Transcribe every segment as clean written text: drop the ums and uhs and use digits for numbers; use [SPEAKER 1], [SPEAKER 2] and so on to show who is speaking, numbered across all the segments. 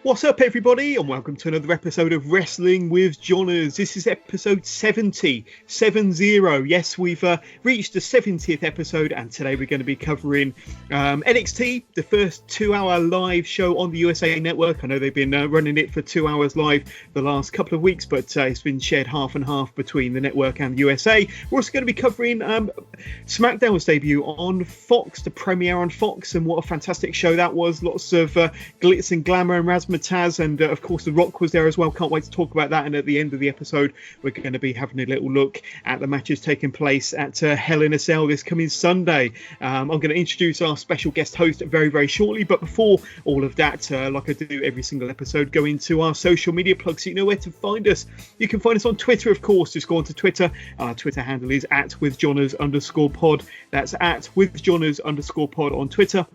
[SPEAKER 1] What's up, everybody, and welcome to another episode of Wrestling with Johners. This is episode 70. Yes, we've reached the 70th episode, and today we're going to be covering NXT, the first 2-hour live show on the USA Network. I know they've been running it for 2 hours live the last couple of weeks, but it's been shared half and half between the network and the USA. We're also going to be covering SmackDown's debut on Fox, the premiere on Fox, and what a fantastic show that was. Lots of glitz and glamour and razzmatazz, and of course The Rock was there as well. Can't wait to talk about that. And at the end of the episode, we're going to be having a little look at the matches taking place at Hell in a Cell this coming Sunday. I'm going to introduce our special guest host very, very shortly, but before all of that, like I do every single episode, go into our social media plugs so you know where to find us. You can find us on Twitter, of course. Just go on to Twitter. Our Twitter handle is @withjohners_pod. That's @withjohners_pod on Twitter.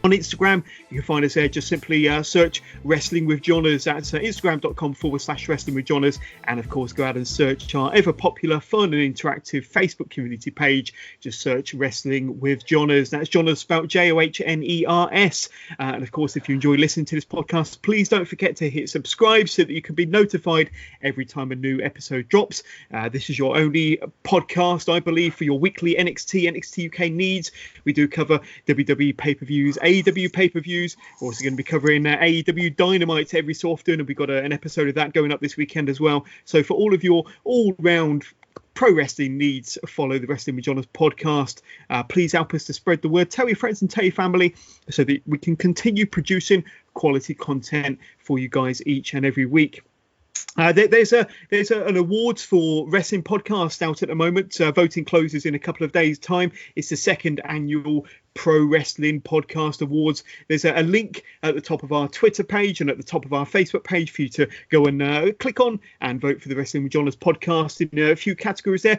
[SPEAKER 1] On Instagram, you can find us there. Just simply search Wrestling with Johners. That's instagram.com/Wrestling with Johners. And of course, go out and search our ever popular, fun and interactive Facebook community page. Just search Wrestling with Johners. That's Johners spelled Johners. And of course, if you enjoy listening to this podcast, please don't forget to hit subscribe so that you can be notified every time a new episode drops. This is your only podcast, I believe, for your weekly NXT UK needs. We do cover WWE pay-per-views, AEW pay-per-views. We're also going to be covering AEW Dynamite every so often, and we've got an episode of that going up this weekend as well. So for all of your all-round pro wrestling needs, follow the Wrestling with Johners podcast. Please help us to spread the word. Tell your friends and tell your family so that we can continue producing quality content for you guys each and every week. There's an awards for wrestling podcast out at the moment. Voting closes in a couple of days' time. It's the second annual Pro Wrestling Podcast Awards. There's a link at the top of our Twitter page and at the top of our Facebook page for you to go and click on and vote for the Wrestling with Johners podcast in a few categories there.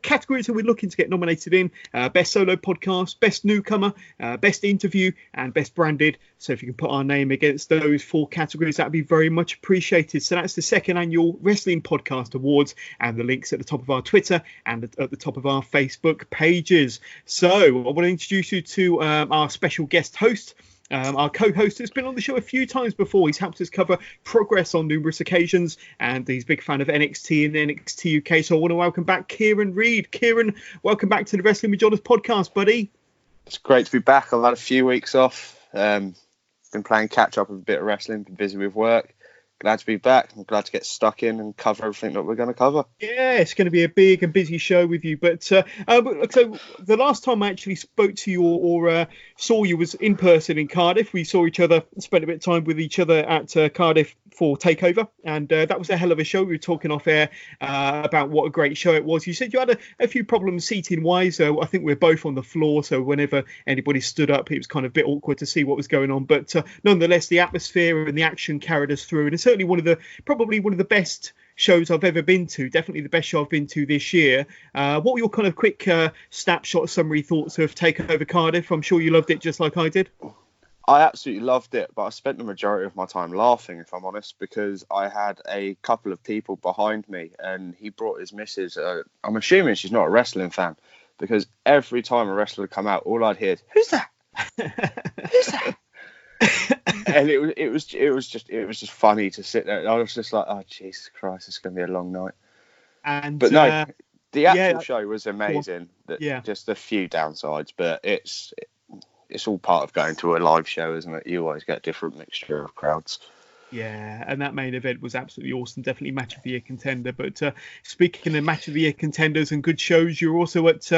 [SPEAKER 1] Categories that we're looking to get nominated in: Best Solo Podcast, Best Newcomer, Best Interview, and Best Branded. So if you can put our name against those 4 categories, that'd be very much appreciated. So that's the second annual Wrestling Podcast Awards, and the links at the top of our Twitter and at the top of our Facebook pages. So I want to introduce you to our special guest host, our co-host has been on the show a few times before. He's helped us cover Progress on numerous occasions, and he's a big fan of NXT and NXT UK. So I want to welcome back Kieran Reid. Kieran, welcome back to the Wrestling with Johners podcast, buddy.
[SPEAKER 2] It's great to be back. I've had a few weeks off. Been playing catch up with a bit of wrestling, been busy with work. Glad to be back. I'm glad to get stuck in and cover everything that we're going to cover.
[SPEAKER 1] Yeah, it's going to be a big and busy show with you. But so the last time I actually spoke to you or saw you was in person in Cardiff. We saw each other, spent a bit of time with each other at Cardiff for Takeover, and that was a hell of a show. We were talking off air about what a great show it was. You said you had a few problems seating wise. I think we're both on the floor, so whenever anybody stood up, it was kind of a bit awkward to see what was going on. But nonetheless, the atmosphere and the action carried us through, and it's certainly probably one of the best shows I've ever been to. Definitely the best show I've been to this year. What were your kind of quick snapshot summary thoughts of Takeover Cardiff? I'm sure you loved it just like I did.
[SPEAKER 2] I absolutely loved it, but I spent the majority of my time laughing, if I'm honest, because I had a couple of people behind me, and he brought his missus. I'm assuming she's not a wrestling fan, because every time a wrestler would come out, all I'd hear is, "Who's that? Who's that?" And it was just funny to sit there. I was just like, "Oh Jesus Christ, it's going to be a long night." But no, the actual show was amazing. Just a few downsides, but it's all part of going to a live show, isn't it? You always get a different mixture of crowds.
[SPEAKER 1] Yeah, and that main event was absolutely awesome. Definitely match of the year contender. But speaking of match of the year contenders and good shows, you're also at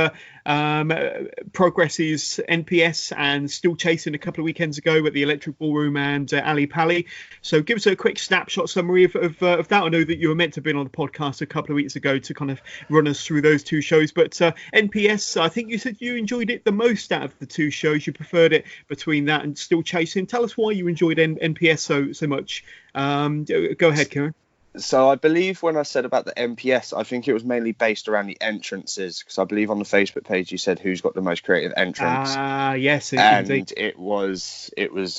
[SPEAKER 1] Progress's NPS and Still Chasing a couple of weekends ago at the Electric Ballroom and Ali Pali. So give us a quick snapshot summary of that. I know that you were meant to have been on the podcast a couple of weeks ago to kind of run us through those 2 shows. But NPS, I think you said you enjoyed it the most out of the 2 shows. You preferred it between that and Still Chasing. Tell us why you enjoyed NPS so much. Go ahead, Kieran.
[SPEAKER 2] So I believe when I said about the NPS, I think it was mainly based around the entrances, because I believe on the Facebook page you said who's got the most creative entrance.
[SPEAKER 1] Yes,
[SPEAKER 2] and
[SPEAKER 1] indeed.
[SPEAKER 2] it was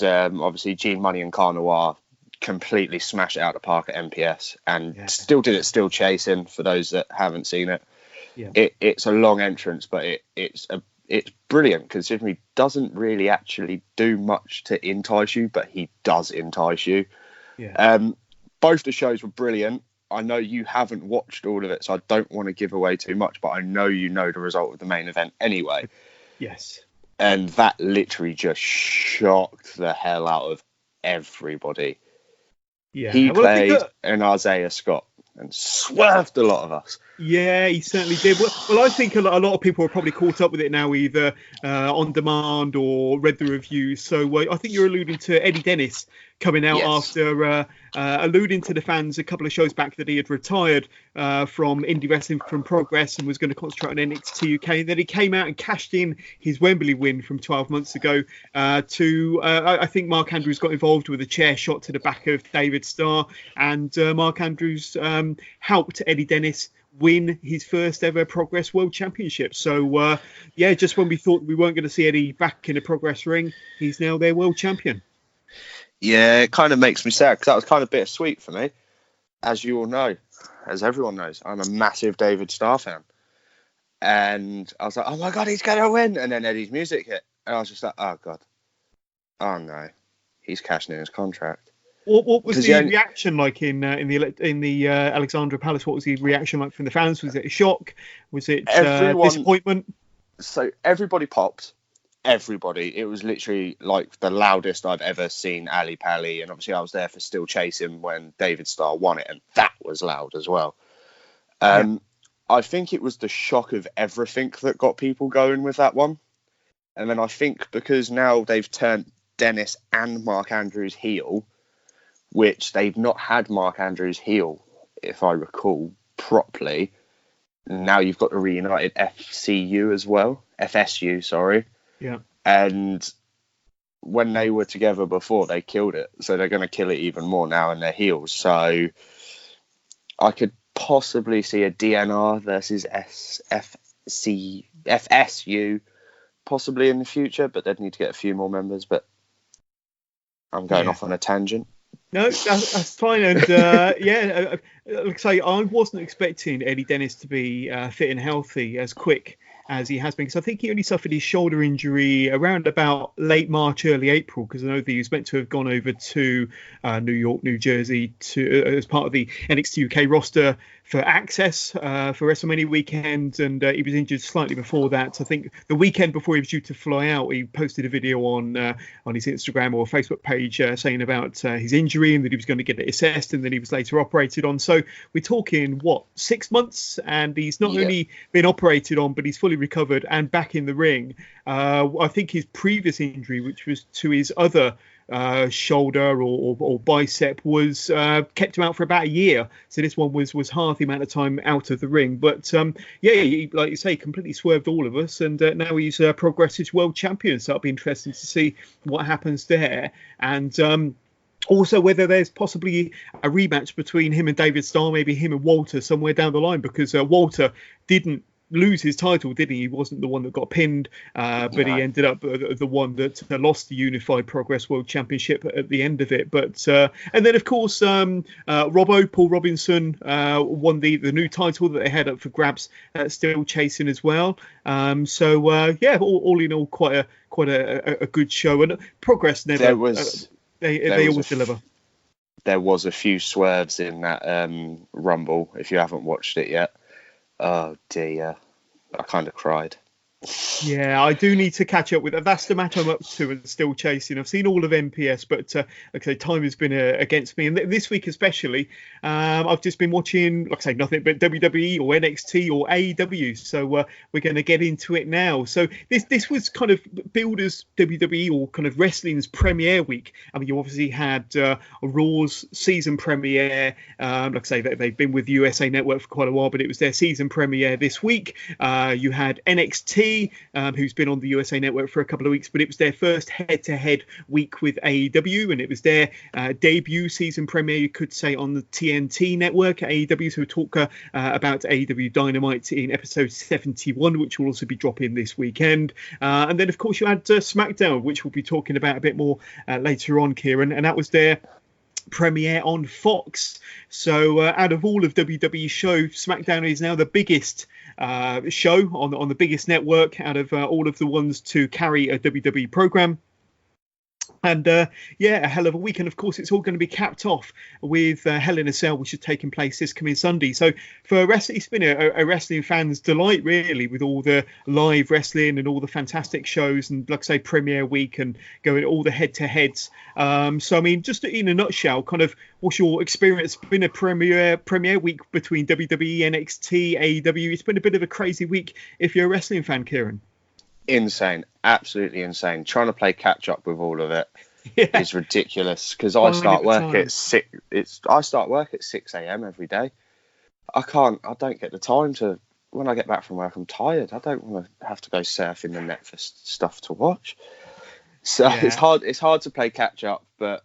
[SPEAKER 2] obviously Gene Money and Carnoir completely smashed it out of the park at NPS, and still did it. Still Chasing, for those that haven't seen it. Yeah. It's a long entrance, but it's a it's brilliant considering he doesn't really actually do much to entice you, but he does entice you.
[SPEAKER 1] Yeah.
[SPEAKER 2] Both the shows were brilliant. I know you haven't watched all of it, so I don't want to give away too much, but I know you know the result of the main event anyway.
[SPEAKER 1] Yes.
[SPEAKER 2] And that literally just shocked the hell out of everybody.
[SPEAKER 1] Yeah.
[SPEAKER 2] He
[SPEAKER 1] Well, I think
[SPEAKER 2] played an Isaiah Scott and swerved a lot of us.
[SPEAKER 1] Yeah, he certainly did. Well, I think a lot of people are probably caught up with it now, either on demand or read the reviews. So I think you're alluding to Eddie Dennis coming out after alluding to the fans a couple of shows back that he had retired from indie wrestling from Progress and was going to concentrate on NXT UK. And then he came out and cashed in his Wembley win from 12 months ago I think Mark Andrews got involved with a chair shot to the back of David Starr, and Mark Andrews helped Eddie Dennis win his first ever Progress World Championship. So just when we thought we weren't going to see Eddie back in a Progress ring, he's now their world champion.
[SPEAKER 2] Yeah, it kind of makes me sad because that was kind of bittersweet for me. As you all know, as everyone knows, I'm a massive David Starr fan. And I was like, oh my God, he's going to win. And then Eddie's music hit. And I was just like, oh God. Oh no. He's cashing in his contract.
[SPEAKER 1] What was the reaction like in the Alexandra Palace? What was the reaction like from the fans? Was it a shock? Was it disappointment?
[SPEAKER 2] So everybody popped. Everybody. It was literally like the loudest I've ever seen Ali Pally. And obviously I was there for Still Chasing when David Starr won it. And that was loud as well. I think it was the shock of everything that got people going with that one. And then I think because now they've turned Dennis and Mark Andrews heel, which they've not had Mark Andrews heel, if I recall properly. Now you've got the reunited FCU as well. FSU, sorry.
[SPEAKER 1] Yeah.
[SPEAKER 2] And when they were together before, they killed it. So they're going to kill it even more now in their heels. So I could possibly see a DNR versus FSU possibly in the future, but they'd need to get a few more members. But I'm going off on a tangent.
[SPEAKER 1] No, that's fine. And like I say, I wasn't expecting Eddie Dennis to be fit and healthy as quick as he has been, because I think he only suffered his shoulder injury around about late March, early April, because I know that he was meant to have gone over to New York, New Jersey as part of the NXT UK roster for Access for WrestleMania weekend, and he was injured slightly before that. I think the weekend before he was due to fly out, he posted a video on his Instagram or Facebook page saying about his injury and that he was going to get it assessed, and then he was later operated on. So we're talking 6 months, and he's not only been operated on, but he's fully recovered and back in the ring. I think his previous injury, which was to his other shoulder or bicep, was kept him out for about a year. So this one was half the amount of time out of the ring. But he, like you say, completely swerved all of us, and now he's Progressive World Champion. So it'll be interesting to see what happens there. And also whether there's possibly a rematch between him and David Starr, maybe him and Walter somewhere down the line, because Walter didn't lose his title, did he? He wasn't the one that got pinned, but he ended up the one that lost the Unified Progress World Championship at the end of it. But and then of course Paul Robinson won the new title that they had up for grabs, Still Chasing as well. All in all, quite a good show. And Progress never they always deliver.
[SPEAKER 2] There was a few swerves in that Rumble, if you haven't watched it yet. Oh dear, I kind of cried.
[SPEAKER 1] Yeah, I do need to catch up with that. That's the match I'm up to and Still Chasing. I've seen all of MPS, but like I say, time has been against me. And this week especially, I've just been watching, like I say, nothing but WWE or NXT or AEW. So we're going to get into it now. So this was kind of billed as WWE or kind of wrestling's premiere week. I mean, you obviously had Raw's season premiere. Like I say, they've been with USA Network for quite a while, but it was their season premiere this week. You had NXT, who's been on the USA Network for a couple of weeks, but it was their first head-to-head week with AEW, and it was their debut season premiere, you could say, on the TNT network at AEW. So we'll talk about AEW Dynamite in episode 71, which will also be dropping this weekend. And then, of course, you had SmackDown, which we'll be talking about a bit more later on, Kieran, and that was their premiere on Fox. So out of all of WWE's shows, SmackDown is now the biggest show on the biggest network out of all of the ones to carry a WWE program. And a hell of a week. And of course, it's all going to be capped off with Hell in a Cell, which is taking place this coming Sunday. So for wrestling, it's been a wrestling fan's delight, really, with all the live wrestling and all the fantastic shows and, like I say, premiere week and going all the head-to-heads. So, I mean, just in a nutshell, kind of what's your experience? It's been a premiere week between WWE, NXT, AEW. It's been a bit of a crazy week if you're a wrestling fan, Kieran.
[SPEAKER 2] Insane, absolutely insane. Trying to play catch up with all of it is ridiculous, because I start work at 6 a.m. every day. I don't get the time to. When I get back from work, I'm tired. I don't want to have to go surfing the net for stuff to watch. So it's hard to play catch up. But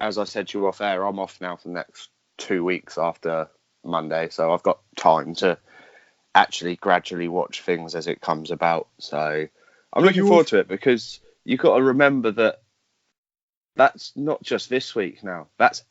[SPEAKER 2] as I said to you off air, I'm off now for the next 2 weeks after Monday, so I've got time to actually gradually watch things as it comes about. So I'm looking forward to it, because you've got to remember that that's not just this week now. That's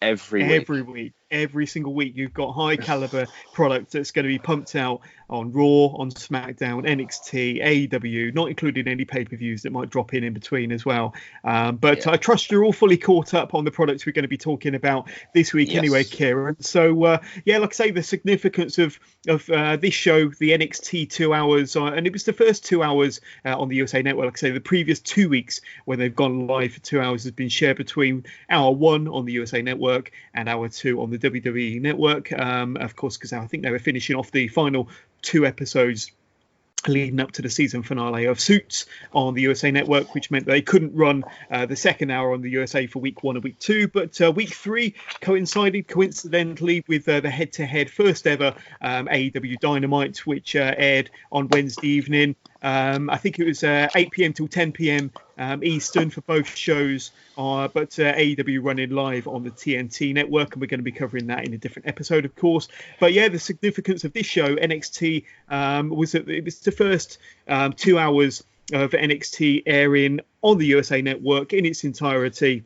[SPEAKER 2] every week. Every single week, you've got high caliber product that's going to be pumped out on Raw, on SmackDown, NXT, AEW, not including any pay-per-views that might drop in between as well. But I trust you're all fully caught up on the products we're going to be talking about this week anyway, Kieran. So, like I say, the significance of this show, the NXT 2 hours, and it was the first 2 hours on the USA Network. Like I say, the previous 2 weeks when they've gone live for 2 hours has been shared between hour 1 on the USA Network and hour 2 on the WWE Network, of course, because I think they were finishing off the final 2 episodes leading up to the season finale of Suits on the USA Network, which meant they couldn't run the second hour on the USA for week 1 and week 2. But week 3 coincided coincidentally with the head-to-head first ever AEW Dynamite, which aired on Wednesday evening. I think it was 8 p.m. till 10 p.m. Eastern for both shows, but AEW running live on the TNT network, and we're going to be covering that in a different episode, of course. But yeah, the significance of this show, NXT, was that it was the first 2 hours of NXT airing on the USA Network in its entirety,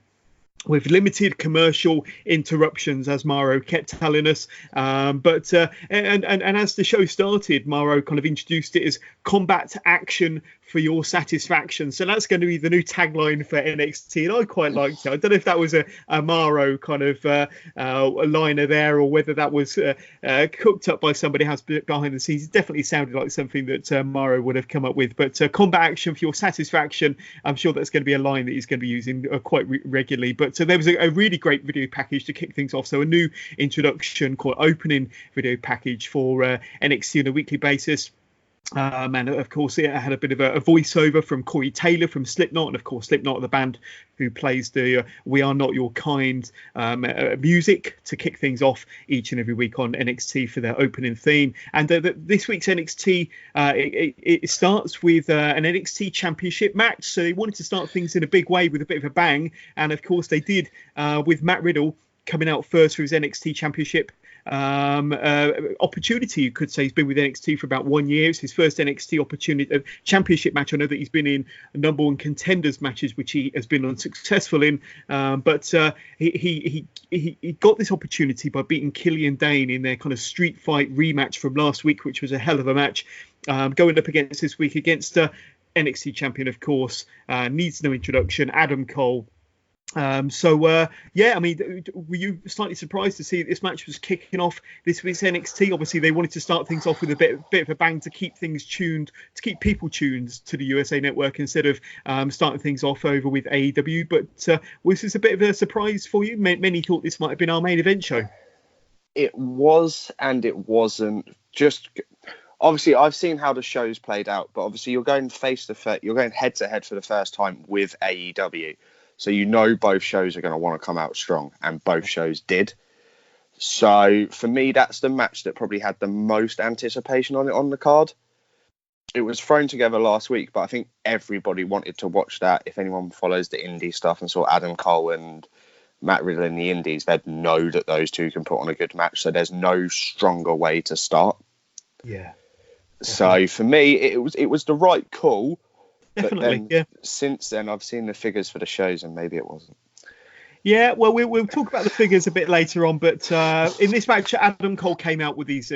[SPEAKER 2] with limited commercial interruptions, as Mauro kept telling us. But as the show started, Mauro kind of introduced it as combat action for your satisfaction. So that's going to be the new tagline for NXT, and I quite liked it. I don't know if that was a Mauro kind of a liner there, or whether that was cooked up by somebody else behind the scenes. It definitely sounded like something that Mauro would have come up with. But combat action for your satisfaction, I'm sure that's going to be a line that he's going to be using quite regularly. But there was a really great video package to kick things off. So a new introduction called opening video package for NXT on a weekly basis. And of course, it had a bit of a voiceover from Corey Taylor from Slipknot, and of course, Slipknot, the band who plays the "We Are Not Your Kind" music to kick things off each and every week on NXT for their opening theme. And this week's NXT it starts with an NXT Championship match. So they wanted to start things in a big way with a bit of a bang, and of course, they did with Matt Riddle coming out first for his NXT Championship opportunity. You could say he's been with NXT for about 1 year. It's his first NXT opportunity, championship match. I know that he's been in number one contenders matches, which he has been unsuccessful in, but he got this opportunity by beating Killian Dane in their kind of street fight rematch from last week, which was a hell of a match. Going up against this week against NXT champion, of course, needs no introduction, Adam Cole. I mean, were you slightly surprised to see this match was kicking off this week's NXT? Obviously, they wanted to start things off with a bit of a bang to keep things tuned, to keep people tuned to the USA Network instead of starting things off over with AEW. But was this a bit of a surprise for you? Many thought this might have been our main event show. It was, and it wasn't. Just obviously, I've seen how the show's played out, but obviously, you're going face to face, you're going head to head for the first time with AEW. So you know both shows are going to want to come out strong, and both shows did. So for me, that's the match that probably had the most anticipation on it on the card. It was thrown together last week, but I think everybody wanted to watch that. If anyone follows the indie stuff and saw Adam Cole and Matt Riddle in the indies, they'd know that those two can put on a good match. So there's no stronger way to start.
[SPEAKER 1] Yeah.
[SPEAKER 2] So for me, it was the right call.
[SPEAKER 1] Definitely,
[SPEAKER 2] but then, since then, I've seen the figures for the shows, and maybe it wasn't.
[SPEAKER 1] Yeah, well, we'll talk about the figures a bit later on, but in this match, Adam Cole came out with these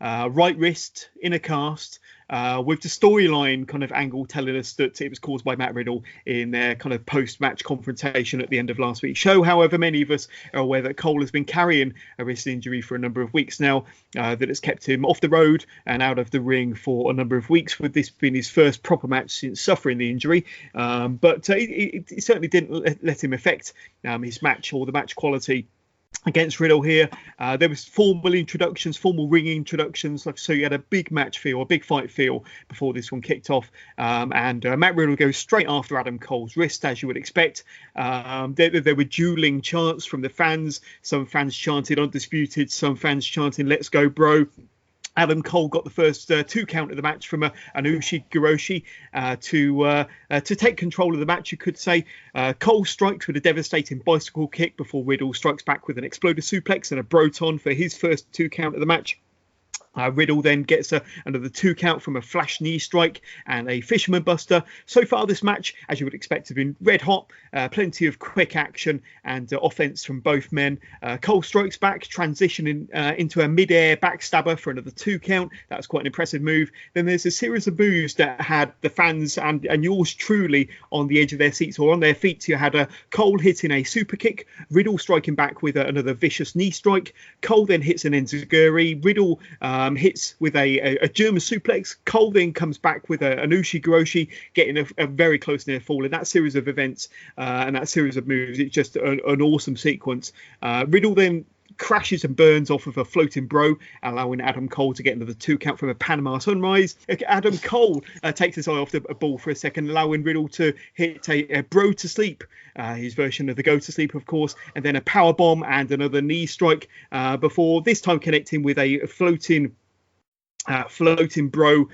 [SPEAKER 1] right wrist in a cast. With the storyline kind of angle telling us that it was caused by Matt Riddle in their kind of post-match confrontation at the end of last week's show. However, many of us are aware that Cole has been carrying a wrist injury for a number of weeks now, that has kept him off the road and out of the ring for a number of weeks, with this being his first proper match since suffering the injury. But it certainly didn't let him affect his match or the match quality against Riddle here. There was formal ring introductions, so you had a big match feel, a big fight feel before this one kicked off. And Matt Riddle goes straight after Adam Cole's wrist, as you would expect. There were dueling chants from the fans. Some fans chanted "Undisputed," some fans chanting "Let's go, bro." Adam Cole got the first 2 count of the match from Ushi to take control of the match, you could say. Cole strikes with a devastating bicycle kick before Riddle strikes back with an exploder suplex and a Broton for his first 2 count of the match. Riddle then gets another 2 count from a flash knee strike and a fisherman buster. So far this match, as you would expect, has been red hot. Plenty of quick action and offense from both men. Cole strikes back, transitioning into a mid-air backstabber for another 2 count. That was quite an impressive move. Then there's a series of moves that had the fans and yours truly on the edge of their seats or on their feet. You had Cole hitting a super kick, Riddle striking back with another vicious knee strike. Cole then hits an enziguri. Riddle hits with a German suplex. Cole then comes back with an Ushi, getting a very close near fall. In that series of events and that series of moves, it's just an awesome sequence. Riddle then crashes and burns off of a floating bro, allowing Adam Cole to get another 2 count from a Panama Sunrise. Adam Cole takes his eye off the ball for a second, allowing Riddle to hit a bro to sleep, his version of the go to sleep, of course, and then a power bomb and another knee strike before this time connecting with a floating bro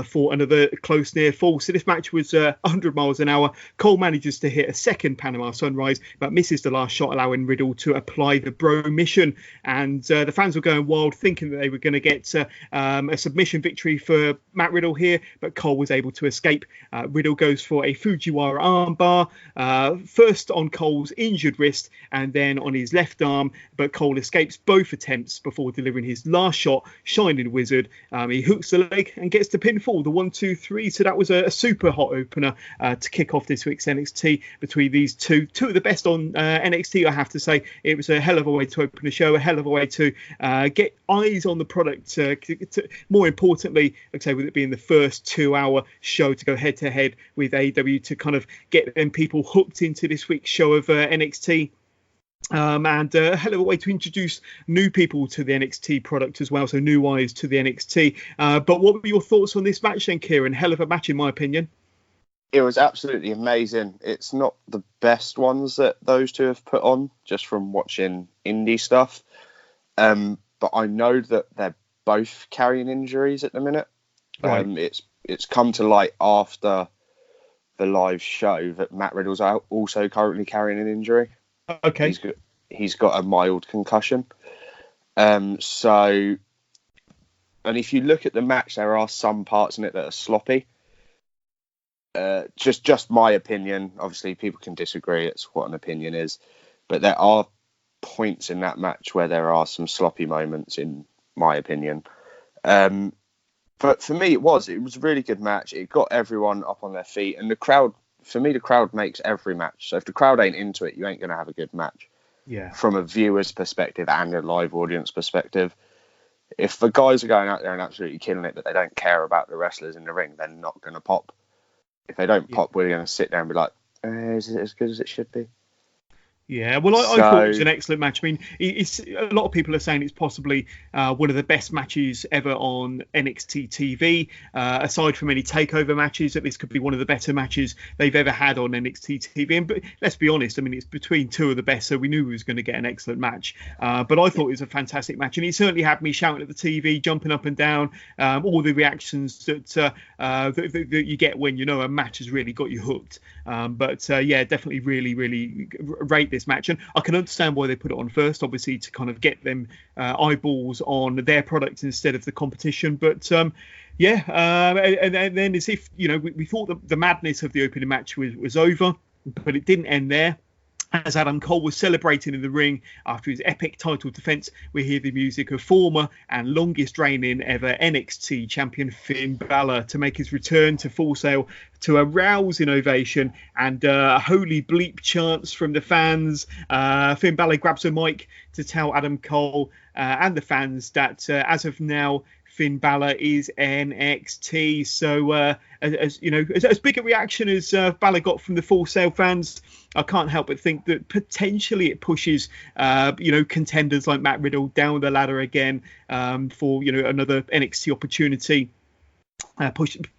[SPEAKER 1] for another close near fall. So this match was 100 miles an hour. Cole manages to hit a second Panama Sunrise, but misses the last shot, allowing Riddle to apply the bro mission. And the fans were going wild, thinking that they were going to get a submission victory for Matt Riddle here, but Cole was able to escape. Riddle goes for a Fujiwara armbar, first on Cole's injured wrist and then on his left arm, but Cole escapes both attempts before delivering his last shot, Shining Wizard. He hooks the leg and gets the pinfall, the 1-2-3. So that was a super hot opener to kick off this week's NXT between these two of the best on NXT, I have to say. It was a hell of a way to open a show, a hell of a way to get eyes on the product. More importantly, like I say, with it being the first 2-hour show to go head to head with AEW, to kind of get them people hooked into this week's show of NXT. And a hell of a way to introduce new people to the NXT product as well, so new eyes to the NXT. But what were your thoughts on this match then, Kieran? Hell of a match in my opinion.
[SPEAKER 2] It was absolutely amazing. It's not the best ones that those two have put on, just from watching indie stuff. But I know that they're both carrying injuries at the minute. Right. It's come to light after the live show that Matt Riddle's also currently carrying an injury.
[SPEAKER 1] Okay.
[SPEAKER 2] He's got a mild concussion. And if you look at the match, there are some parts in it that are sloppy. Just my opinion. Obviously, people can disagree. It's what an opinion is. But there are points in that match where there are some sloppy moments, in my opinion. But for me, it was a really good match. It got everyone up on their feet, and the crowd. For me, the crowd makes every match. So if the crowd ain't into it, you ain't going to have a good match.
[SPEAKER 1] Yeah. From
[SPEAKER 2] a viewer's perspective and a live audience perspective. If the guys are going out there and absolutely killing it, but they don't care about the wrestlers in the ring, they're not going to pop. If they don't pop, we're going to sit there and be like, is it as good as it should be?
[SPEAKER 1] Yeah, well, I thought it was an excellent match. I mean, it's a lot of people are saying it's possibly one of the best matches ever on NXT TV. Aside from any takeover matches, this could be one of the better matches they've ever had on NXT TV. And but let's be honest, I mean, it's between two of the best, so we knew we was going to get an excellent match. But I thought it was a fantastic match, and it certainly had me shouting at the TV, jumping up and down. All the reactions that you get when you know a match has really got you hooked. But definitely really rate this match, and I can understand why they put it on first, obviously to kind of get them eyeballs on their product instead of the competition. But and then as if we thought the madness of the opening match was over, but it didn't end there. As Adam Cole was celebrating in the ring after his epic title defense, we hear the music of former and longest reigning ever NXT champion Finn Balor to make his return to Full Sail to a rousing ovation and holy bleep chants from the fans. Finn Balor grabs a mic to tell Adam Cole and the fans that as of now, Finn Balor is NXT. So, as big a reaction as Balor got from the Full Sail fans, I can't help but think that potentially it pushes, contenders like Matt Riddle down the ladder again for, another NXT opportunity.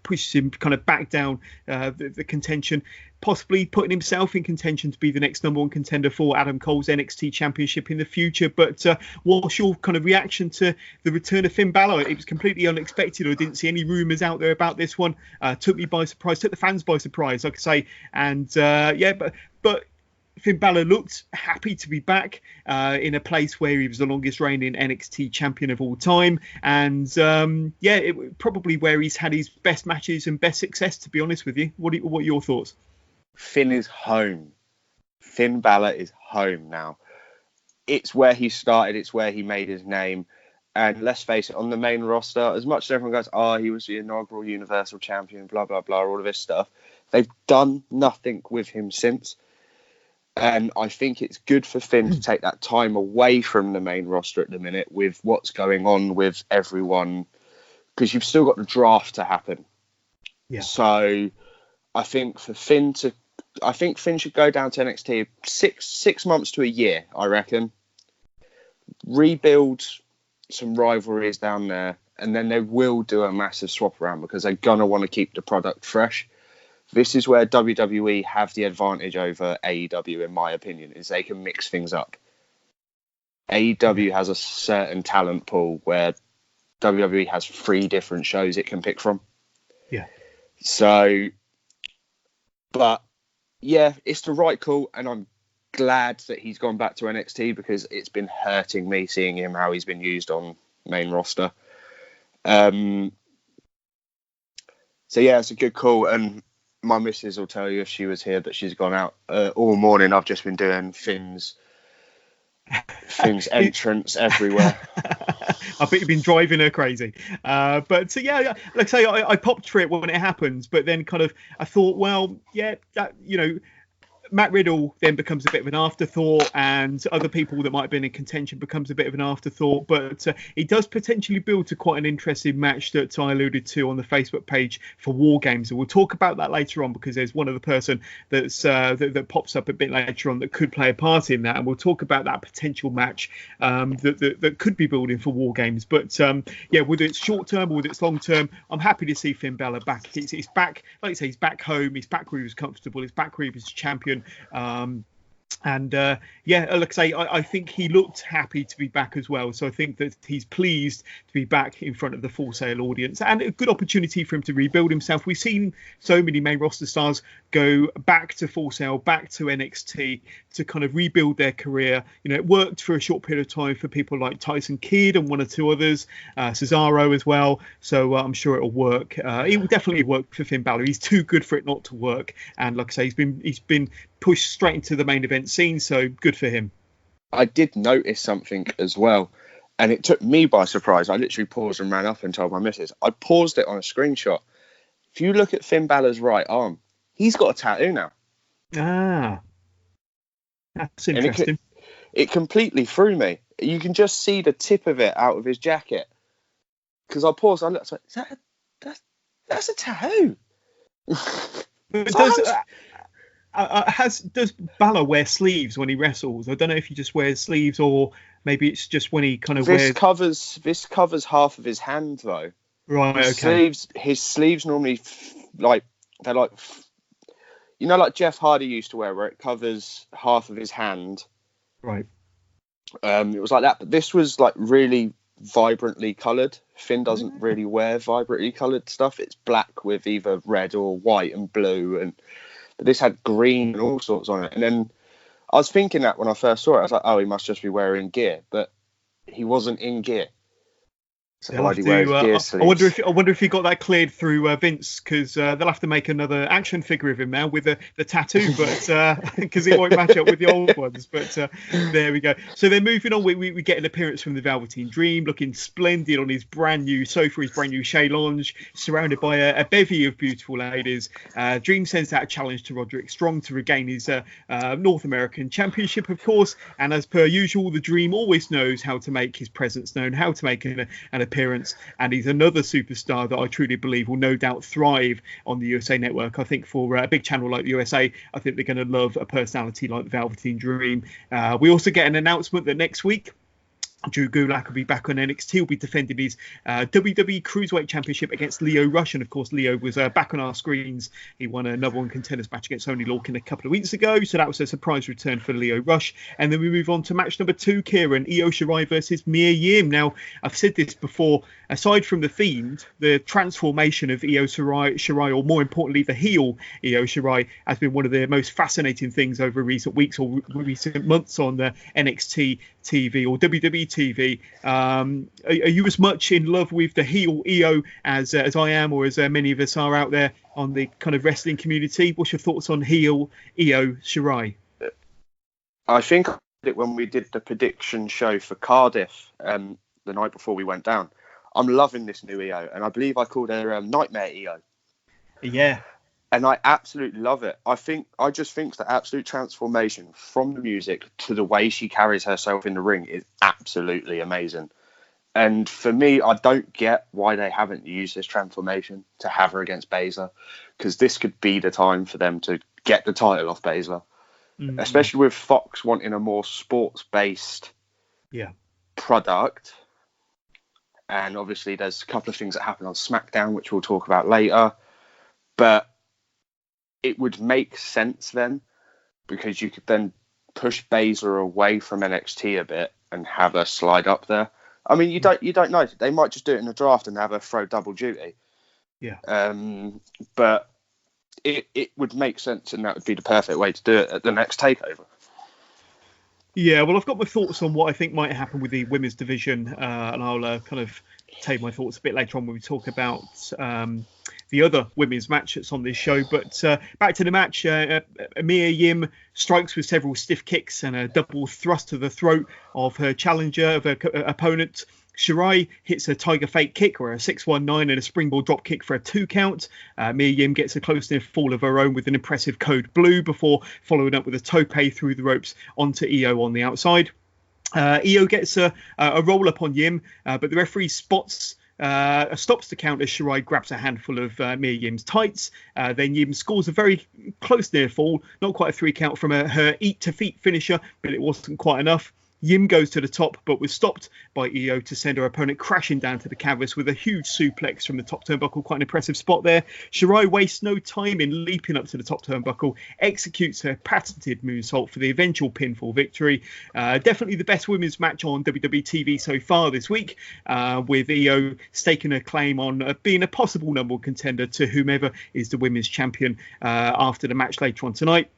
[SPEAKER 1] Pushes him kind of back down the contention, possibly putting himself in contention to be the next number one contender for Adam Cole's NXT championship in the future. But what's your kind of reaction to the return of Finn Balor? It was completely unexpected. I didn't see any rumours out there about this one. Took me by surprise, took the fans by surprise, like I say. And but Finn Balor looked happy to be back in a place where he was the longest reigning NXT champion of all time. And probably where he's had his best matches and best success, to be honest with you. What are your thoughts?
[SPEAKER 2] Finn is home. Finn Balor is home now. It's where he started. It's where he made his name. And let's face it, on the main roster, as much as everyone goes, he was the inaugural Universal Champion, blah, blah, blah, all of this stuff, they've done nothing with him since. And I think it's good for Finn to take that time away from the main roster at the minute with what's going on with everyone, because you've still got the draft to happen.
[SPEAKER 1] Yeah.
[SPEAKER 2] So I think Finn should go down to NXT 6 months to a year, I reckon. Rebuild some rivalries down there, and then they will do a massive swap around because they're going to want to keep the product fresh. This is where WWE have the advantage over AEW, in my opinion, is they can mix things up. AEW has a certain talent pool where WWE has 3 different shows it can pick from.
[SPEAKER 1] Yeah.
[SPEAKER 2] So, but yeah, it's the right call, and I'm glad that he's gone back to NXT because it's been hurting me seeing him how he's been used on main roster. So yeah, it's a good call, and my missus will tell you if she was here that she's gone out all morning. I've just been doing Finn's entrance everywhere.
[SPEAKER 1] I bet you've been driving her crazy. But yeah, like I say, I popped for it when it happened, but then kind of I thought, well, yeah, that, Matt Riddle then becomes a bit of an afterthought, and other people that might have been in contention becomes a bit of an afterthought. But it does potentially build to quite an interesting match that I alluded to on the Facebook page for War Games. And we'll talk about that later on because there's one other person that's that pops up a bit later on that could play a part in that. And we'll talk about that potential match that could be building for War Games. But whether it's short term or whether it's long term, I'm happy to see Finn Balor back. He's back, like you say, he's back home. He's back where he was comfortable. He's back where he was champion. Like I say, I think he looked happy to be back as well. So I think that he's pleased to be back in front of the Full Sail audience, and a good opportunity for him to rebuild himself. We've seen so many main roster stars go back to Full Sail, back to NXT to kind of rebuild their career. It worked for a short period of time for people like Tyson Kidd and one or two others, Cesaro as well. So I'm sure it'll work. It will definitely work for Finn Balor. He's too good for it not to work. And like I say, he's been pushed straight into the main event scene. So good for him.
[SPEAKER 2] I did notice something as well, and it took me by surprise. I literally paused and ran up and told my missus. I paused it on a screenshot. If you look at Finn Balor's right arm, he's got a tattoo now.
[SPEAKER 1] Ah, that's interesting.
[SPEAKER 2] It completely threw me. You can just see the tip of it out of his jacket. Because I paused, I looked, I was like, that's a tattoo.
[SPEAKER 1] Does Balor wear sleeves when he wrestles? I don't know if he just wears sleeves or maybe it's just when he kind of wears.
[SPEAKER 2] This covers half of his hand though.
[SPEAKER 1] Right. Okay.
[SPEAKER 2] His sleeves normally like Jeff Hardy used to wear, where it covers half of his hand.
[SPEAKER 1] Right.
[SPEAKER 2] It was like that, but this was like really vibrantly coloured. Finn doesn't really wear vibrantly coloured stuff. It's black with either red or white and blue, but this had green and all sorts on it. And then I was thinking that when I first saw it, I was like, oh, he must just be wearing gear. But he wasn't in gear. So
[SPEAKER 1] They'll
[SPEAKER 2] why
[SPEAKER 1] have
[SPEAKER 2] do he wear
[SPEAKER 1] to.
[SPEAKER 2] his gear sleeves?
[SPEAKER 1] I wonder if he got that cleared through Vince, because they'll have to make another action figure of him now with the tattoo, but because it won't match up with the old ones. But there we go. So then moving on, we get an appearance from the Velveteen Dream, looking splendid on his brand new sofa, his brand new chaise lounge, surrounded by a bevy of beautiful ladies. Dream sends out a challenge to Roderick Strong to regain his North American Championship, of course. And as per usual, the Dream always knows how to make his presence known, how to make an appearance, and he's another superstar that I truly believe will no doubt thrive on the USA Network. I think for a big channel like the USA, I think they're going to love a personality like the Velveteen Dream. We also get an announcement that next week Drew Gulak will be back on NXT. He'll be defending his WWE Cruiserweight Championship against Leo Rush. And, of course, Leo was back on our screens. He won a number one contenders match against Tony Lorcan a couple of weeks ago. So that was a surprise return for Leo Rush. And then we move on to match number 2, Kieran. Io Shirai versus Mia Yim. Now, I've said this before. Aside from the Fiend, the transformation of Io Shirai, or more importantly, the heel Io Shirai, has been one of the most fascinating things over recent weeks or recent months on the NXT TV or WWE TV. Are you as much in love with the heel Io as I am, or as many of us are out there on the kind of wrestling community? What's your thoughts on heel Io Shirai?
[SPEAKER 2] I think when we did the prediction show for Cardiff the night before we went down, I'm loving this new Io, and I believe I called her Nightmare Io.
[SPEAKER 1] Yeah.
[SPEAKER 2] And I absolutely love it. I just think the absolute transformation from the music to the way she carries herself in the ring is absolutely amazing. And for me, I don't get why they haven't used this transformation to have her against Baszler, because this could be the time for them to get the title off Baszler, especially with Fox wanting a more sports-based product. And obviously there's a couple of things that happen on SmackDown, which we'll talk about later. But it would make sense then, because you could then push Baszler away from NXT a bit and have her slide up there. I mean, you don't know. They might just do it in the draft and have her throw double duty.
[SPEAKER 1] Yeah.
[SPEAKER 2] But it would make sense, and that would be the perfect way to do it at the next takeover.
[SPEAKER 1] Yeah, well, I've got my thoughts on what I think might happen with the women's division, and I'll kind of take my thoughts a bit later on when we talk about the other women's match that's on this show. But back to the match, Mia Yim strikes with several stiff kicks and a double thrust to the throat of her challenger, of her opponent. Shirai hits a Tiger Fake kick or a 619 and a springboard drop kick for a 2 count. Mia Yim gets a close near fall of her own with an impressive code blue before following up with a tope through the ropes onto Io on the outside. Io gets a roll up on Yim, but the referee stops the count as Shirai grabs a handful of Mia Yim's tights. Then Yim scores a very close near fall, not quite a 3 count from her eat to feet finisher, but it wasn't quite enough. Yim goes to the top, but was stopped by Io to send her opponent crashing down to the canvas with a huge suplex from the top turnbuckle. Quite an impressive spot there. Shirai wastes no time in leaping up to the top turnbuckle, executes her patented moonsault for the eventual pinfall victory. Definitely the best women's match on WWE TV so far this week, with Io staking her claim on being a possible number one contender to whomever is the women's champion after the match later on tonight.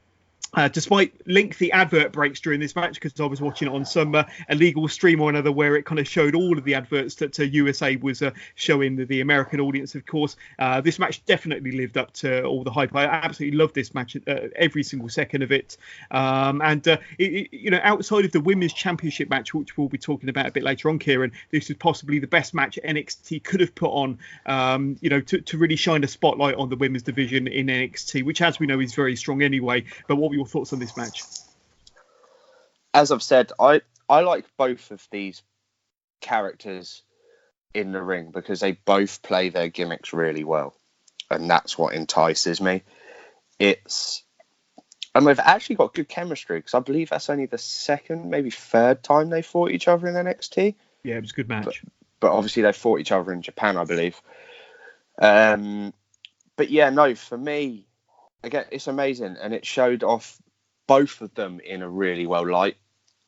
[SPEAKER 1] Despite lengthy advert breaks during this match, because I was watching it on some illegal stream or another where it kind of showed all of the adverts that USA was showing the American audience, of course. This match definitely lived up to all the hype. I absolutely loved this match, every single second of it. Outside of the Women's Championship match, which we'll be talking about a bit later on, Kieran, this is possibly the best match NXT could have put on, to really shine a spotlight on the women's division in NXT, which, as we know, is very strong anyway. But what were your thoughts on this match?
[SPEAKER 2] As I've said, I like both of these characters in the ring because they both play their gimmicks really well, and that's what entices me. And they've actually got good chemistry, because I believe that's only the second, maybe third time they fought each other in NXT.
[SPEAKER 1] Yeah, it was a good match.
[SPEAKER 2] But obviously they fought each other in Japan, I believe. But yeah, no, for me, again, it's amazing, and it showed off both of them in a really well light.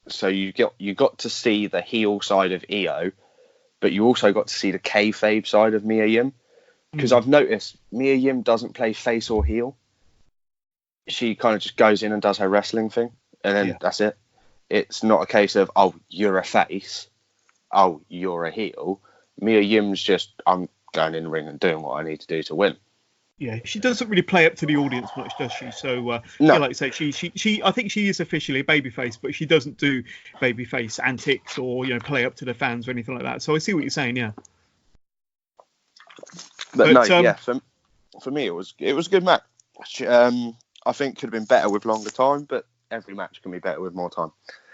[SPEAKER 2] So you got to see the heel side of Io, but you also got to see the kayfabe side of Mia Yim, because I've noticed Mia Yim doesn't play face or heel. She kind of just goes in and does her wrestling thing, and then that's it. It's not a case of, oh, you're a face, oh, you're a heel. Mia Yim's just, I'm going in the ring and doing what I need to do to win.
[SPEAKER 1] Yeah, she doesn't really play up to the audience much, does she? So,
[SPEAKER 2] No.
[SPEAKER 1] yeah, like I say, she, I think she is officially a babyface, but she doesn't do babyface antics or, play up to the fans or anything like that. So I see what you're saying, yeah.
[SPEAKER 2] But no, yeah, for me, it was a good match. I think could have been better with longer time, but every match can be better with more time.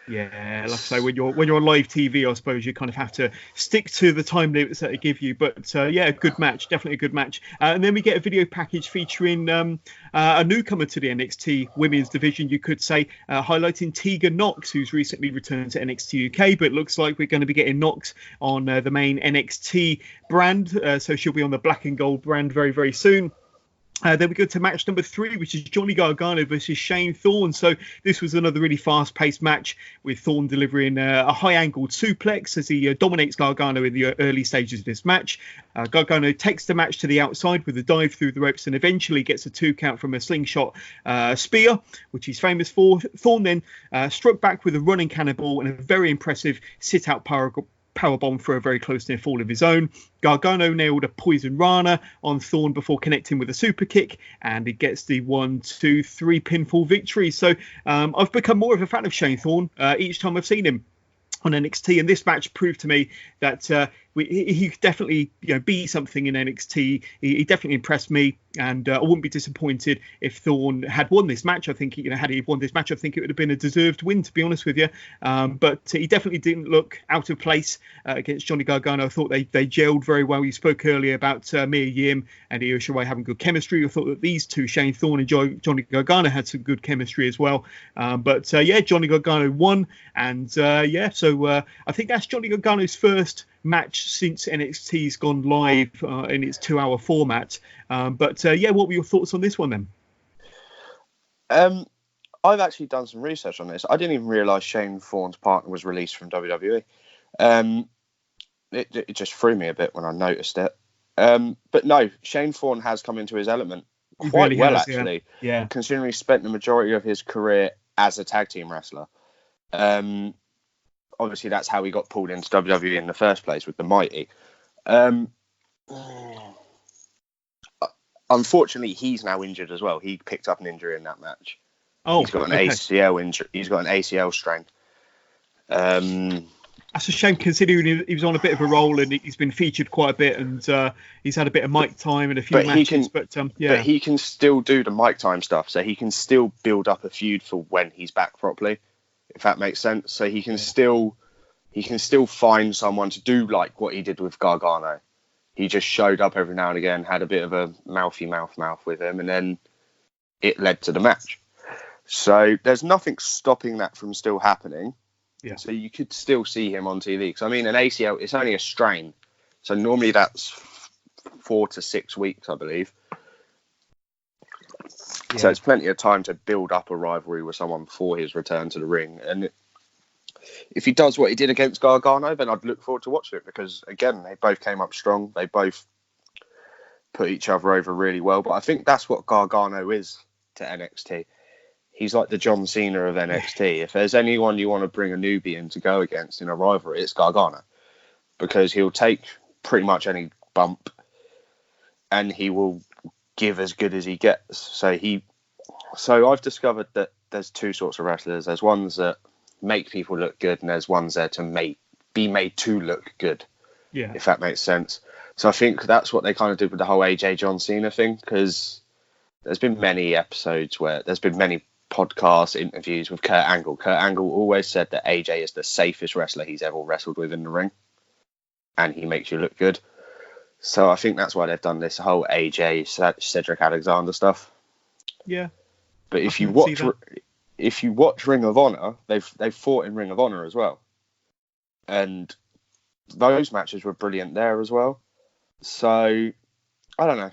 [SPEAKER 1] Yeah, like I say, when you're on live TV, I suppose you kind of have to stick to the time limits that they give you. But yeah, a good match, definitely a good match. And then we get a video package featuring a newcomer to the NXT women's division, you could say, highlighting Tegan Nox, who's recently returned to NXT UK. But it looks like we're going to be getting Nox on the main NXT brand, so she'll be on the black and gold brand very, very soon. Then we go to match number 3, which is Johnny Gargano versus Shane Thorne. So this was another really fast-paced match with Thorne delivering a high-angled suplex as he dominates Gargano in the early stages of this match. Gargano takes the match to the outside with a dive through the ropes and eventually gets a 2 count from a slingshot spear, which he's famous for. Thorne then struck back with a running cannonball and a very impressive sit-out powerbomb for a very close near fall of his own. Gargano nailed a poison rana on Thorne before connecting with a super kick, and he gets the 1, 2, 3 pinfall victory. So I've become more of a fan of Shane Thorne each time I've seen him on NXT, and this match proved to me that he could definitely be something in NXT. He definitely impressed me, and I wouldn't be disappointed if Thorne had won this match. I think had he won this match, I think it would have been a deserved win, to be honest with you. But he definitely didn't look out of place against Johnny Gargano. I thought they gelled very well. You spoke earlier about Mia Yim and Io Shirai having good chemistry. I thought that these two, Shane Thorne and Johnny Gargano, had some good chemistry as well. But yeah, Johnny Gargano won, and yeah, so I think that's Johnny Gargano's first match since NXT's gone live in its 2-hour format. But yeah, what were your thoughts on this one then?
[SPEAKER 2] I've actually done some research on this. I didn't even realise Shane Thorne's partner was released from WWE. It just threw me a bit when I noticed it. But no, Shane Thorne has come into his element quite really well, actually.
[SPEAKER 1] Yeah.
[SPEAKER 2] Considering he spent the majority of his career as a tag team wrestler. Obviously, that's how he got pulled into WWE in the first place with the Mighty. Unfortunately, he's now injured as well. He picked up an injury in that match.
[SPEAKER 1] Oh,
[SPEAKER 2] he's got an ACL injury. He's got an ACL strain.
[SPEAKER 1] That's a shame, considering he was on a bit of a roll and he's been featured quite a bit, and he's had a bit of mic time and a few matches. But
[SPEAKER 2] he can still do the mic time stuff, so he can still build up a feud for when he's back properly, if that makes sense. So he can still find someone to do like what he did with Gargano. He just showed up every now and again, had a bit of a mouthy mouth with him, and then it led to the match. So there's nothing stopping that from still happening.
[SPEAKER 1] Yeah.
[SPEAKER 2] So you could still see him on TV. Because I mean, an ACL, it's only a strain. So normally that's 4 to 6 weeks, I believe. Yeah. So it's plenty of time to build up a rivalry with someone before his return to the ring. And if he does what he did against Gargano, then I'd look forward to watching it, because again, they both came up strong. They both put each other over really well. But I think that's what Gargano is to NXT. He's like the John Cena of NXT. If there's anyone you want to bring a newbie in to go against in a rivalry, it's Gargano, because he'll take pretty much any bump and he will give as good as he gets. So I've discovered that there's two sorts of wrestlers. There's ones that make people look good, and there's ones there to be made to look good.
[SPEAKER 1] Yeah.
[SPEAKER 2] If that makes sense. So I think that's what they kind of did with the whole AJ John Cena thing, because there's been many episodes where there's been many podcast interviews with Kurt Angle. Kurt Angle always said that AJ is the safest wrestler he's ever wrestled with in the ring, and he makes you look good. So I think that's why they've done this whole AJ Cedric Alexander stuff.
[SPEAKER 1] Yeah.
[SPEAKER 2] But if you watch Ring of Honor, they've fought in Ring of Honor as well, and those matches were brilliant there as well. So I don't know.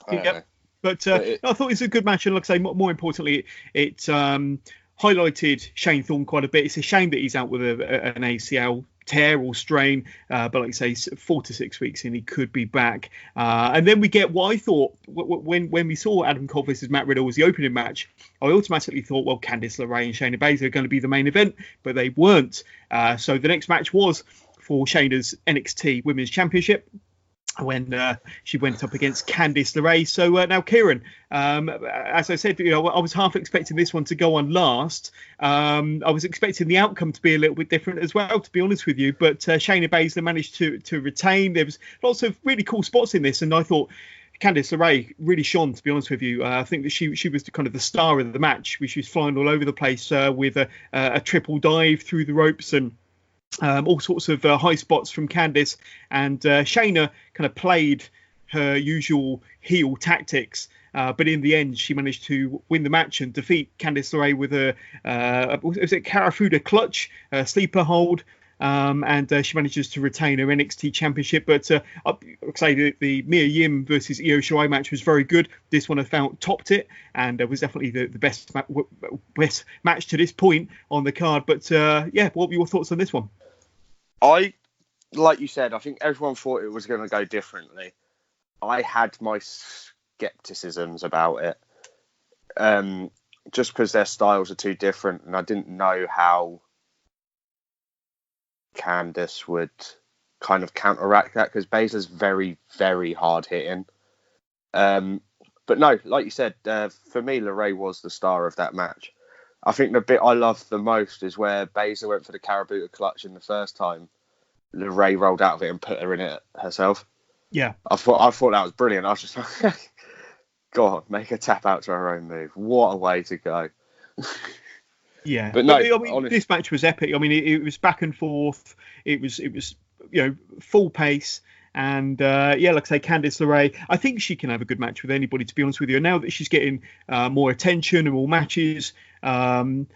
[SPEAKER 2] I don't know.
[SPEAKER 1] But I thought it was a good match, and like I say, more importantly, it highlighted Shane Thorne quite a bit. It's a shame that he's out with an ACL tear or strain, but like I say, 4 to 6 weeks and he could be back. And then we get what I thought when we saw Adam Cole versus Matt Riddle was the opening match. I automatically thought, well, Candice LeRae and Shayna Baszler are going to be the main event, but they weren't. So the next match was for Shayna's NXT Women's Championship when she went up against Candice LeRae. So now, Kieran, as I said, I was half expecting this one to go on last. I was expecting the outcome to be a little bit different as well, to be honest with you. But Shayna Baszler managed to retain. There was lots of really cool spots in this, and I thought Candice LeRae really shone, to be honest with you. I think that she was kind of the star of the match. She was flying all over the place with a triple dive through the ropes and all sorts of high spots from Candice, and Shayna kind of played her usual heel tactics, but in the end she managed to win the match and defeat Candice LeRae with a was it Karafuda clutch, sleeper hold, and she manages to retain her NXT championship. But I'd say the Mia Yim versus Io Shirai match was very good. This one I found topped it, and was definitely the best match to this point on the card. But what were your thoughts on this one?
[SPEAKER 2] Like you said, I think everyone thought it was going to go differently. I had my skepticisms about it, just because their styles are too different, and I didn't know how Candice would kind of counteract that, because Baszler's very, very hard hitting. But no, like you said, for me, LeRae was the star of that match. I think the bit I loved the most is where Baszler went for the Karabuta clutch in the first time. LeRae rolled out of it and put her in it herself.
[SPEAKER 1] Yeah,
[SPEAKER 2] I thought that was brilliant. I was just like, God, make her tap out to her own move. What a way to go.
[SPEAKER 1] Yeah,
[SPEAKER 2] but no,
[SPEAKER 1] I mean, this match was epic. I mean, it was back and forth. It was full pace. And like I say, Candice LeRae, I think she can have a good match with anybody, to be honest with you. And now that she's getting more attention and more matches, I mean,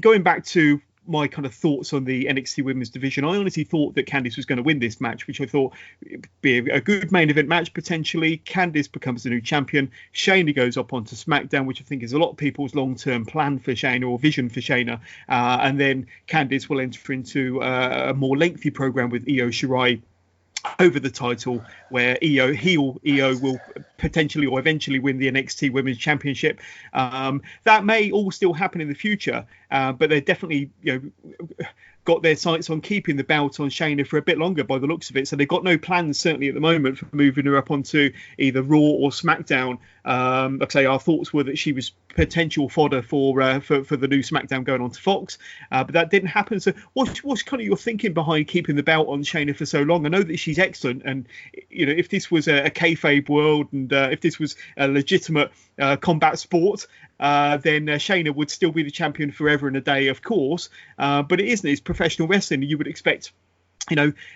[SPEAKER 1] going back to my kind of thoughts on the NXT Women's Division, I honestly thought that Candice was going to win this match, which I thought would be a good main event match potentially. Candice becomes the new champion. Shayna goes up onto SmackDown, which I think is a lot of people's long-term plan for Shayna, or vision for Shayna. And then Candice will enter into a more lengthy program with Io Shirai over the title, where heel Io will potentially or eventually win the NXT Women's Championship. That may all still happen in the future, but they're definitely got their sights on keeping the belt on Shayna for a bit longer by the looks of it. So they've got no plans, certainly at the moment, for moving her up onto either Raw or SmackDown. Like I say, our thoughts were that she was potential fodder for the new SmackDown going on to Fox, but that didn't happen. So what's kind of your thinking behind keeping the belt on Shayna for so long? I know that she's excellent, and if this was a kayfabe world, and if this was a legitimate combat sport, then Shayna would still be the champion forever and a day, of course. But it isn't. It's professional wrestling. You would expect,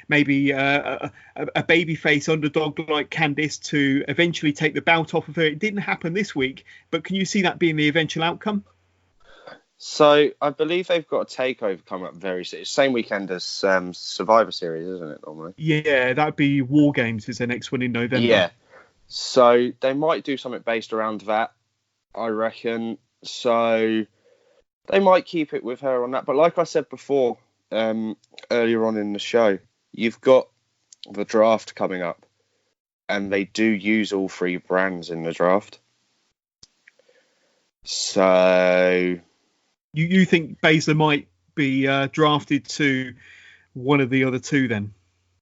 [SPEAKER 1] maybe a babyface underdog like Candice to eventually take the belt off of her. It didn't happen this week, but can you see that being the eventual outcome?
[SPEAKER 2] So I believe they've got a takeover coming up very soon. Same weekend as Survivor Series, isn't it, normally?
[SPEAKER 1] Yeah, that'd be War Games is the next one in November.
[SPEAKER 2] Yeah. So they might do something based around that, I reckon. So they might keep it with her on that. But like I said before, earlier on in the show, you've got the draft coming up, and they do use all three brands in the draft. So
[SPEAKER 1] you think Baszler might be drafted to one of the other two then?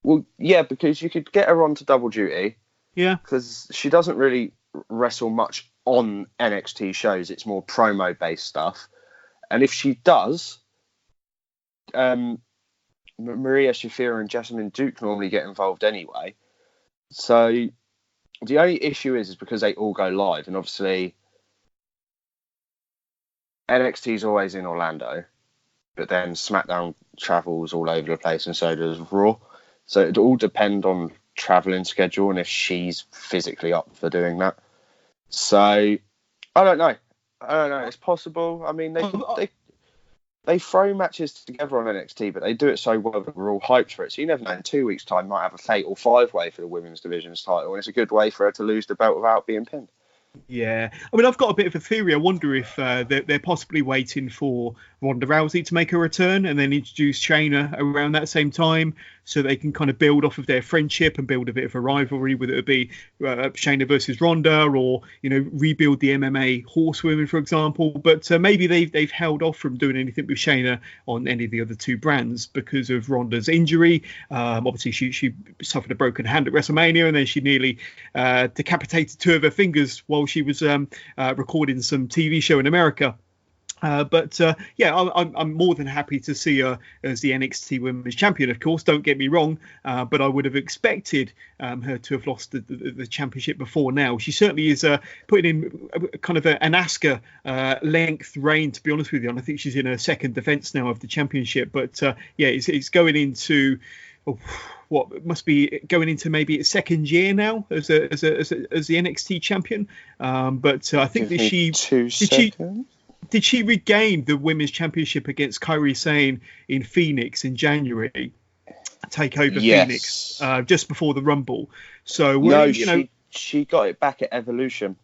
[SPEAKER 2] Well, yeah, because you could get her onto double duty.
[SPEAKER 1] Yeah.
[SPEAKER 2] Because she doesn't really wrestle much on NXT shows. It's more promo-based stuff. And if she does, Maria Shafira and Jessamine Duke normally get involved anyway. So the only issue is because they all go live. And obviously, NXT's always in Orlando. But then SmackDown travels all over the place, and so does Raw. So it all depend on traveling schedule and if she's physically up for doing that. So I don't know. It's possible. I mean, they throw matches together on NXT, but they do it so well that we're all hyped for it. So you never know. In 2 weeks' time, might have a fatal 5-way for the women's division's title, and it's a good way for her to lose the belt without being pinned.
[SPEAKER 1] Yeah, I mean, I've got a bit of a theory. I wonder if they're possibly waiting for Ronda Rousey to make a return and then introduce Shayna around that same time, so they can kind of build off of their friendship and build a bit of a rivalry, whether it be Shayna versus Ronda, or rebuild the MMA horsewomen, for example. But maybe they've held off from doing anything with Shayna on any of the other two brands because of Ronda's injury. Obviously, she suffered a broken hand at WrestleMania, and then she nearly decapitated two of her fingers while she was recording some TV show in America. But I'm more than happy to see her as the NXT Women's Champion. Of course, don't get me wrong, but I would have expected her to have lost the championship before now. She certainly is putting in kind of an Asuka length reign, to be honest with you. And I think she's in her second defence now of the championship. But it's going into what must be going into maybe its second year now as the NXT champion. But I think that did she regain the women's championship against Kairi Sane in Phoenix in January? Take over Phoenix just before the Rumble. So
[SPEAKER 2] she got it back at Evolution.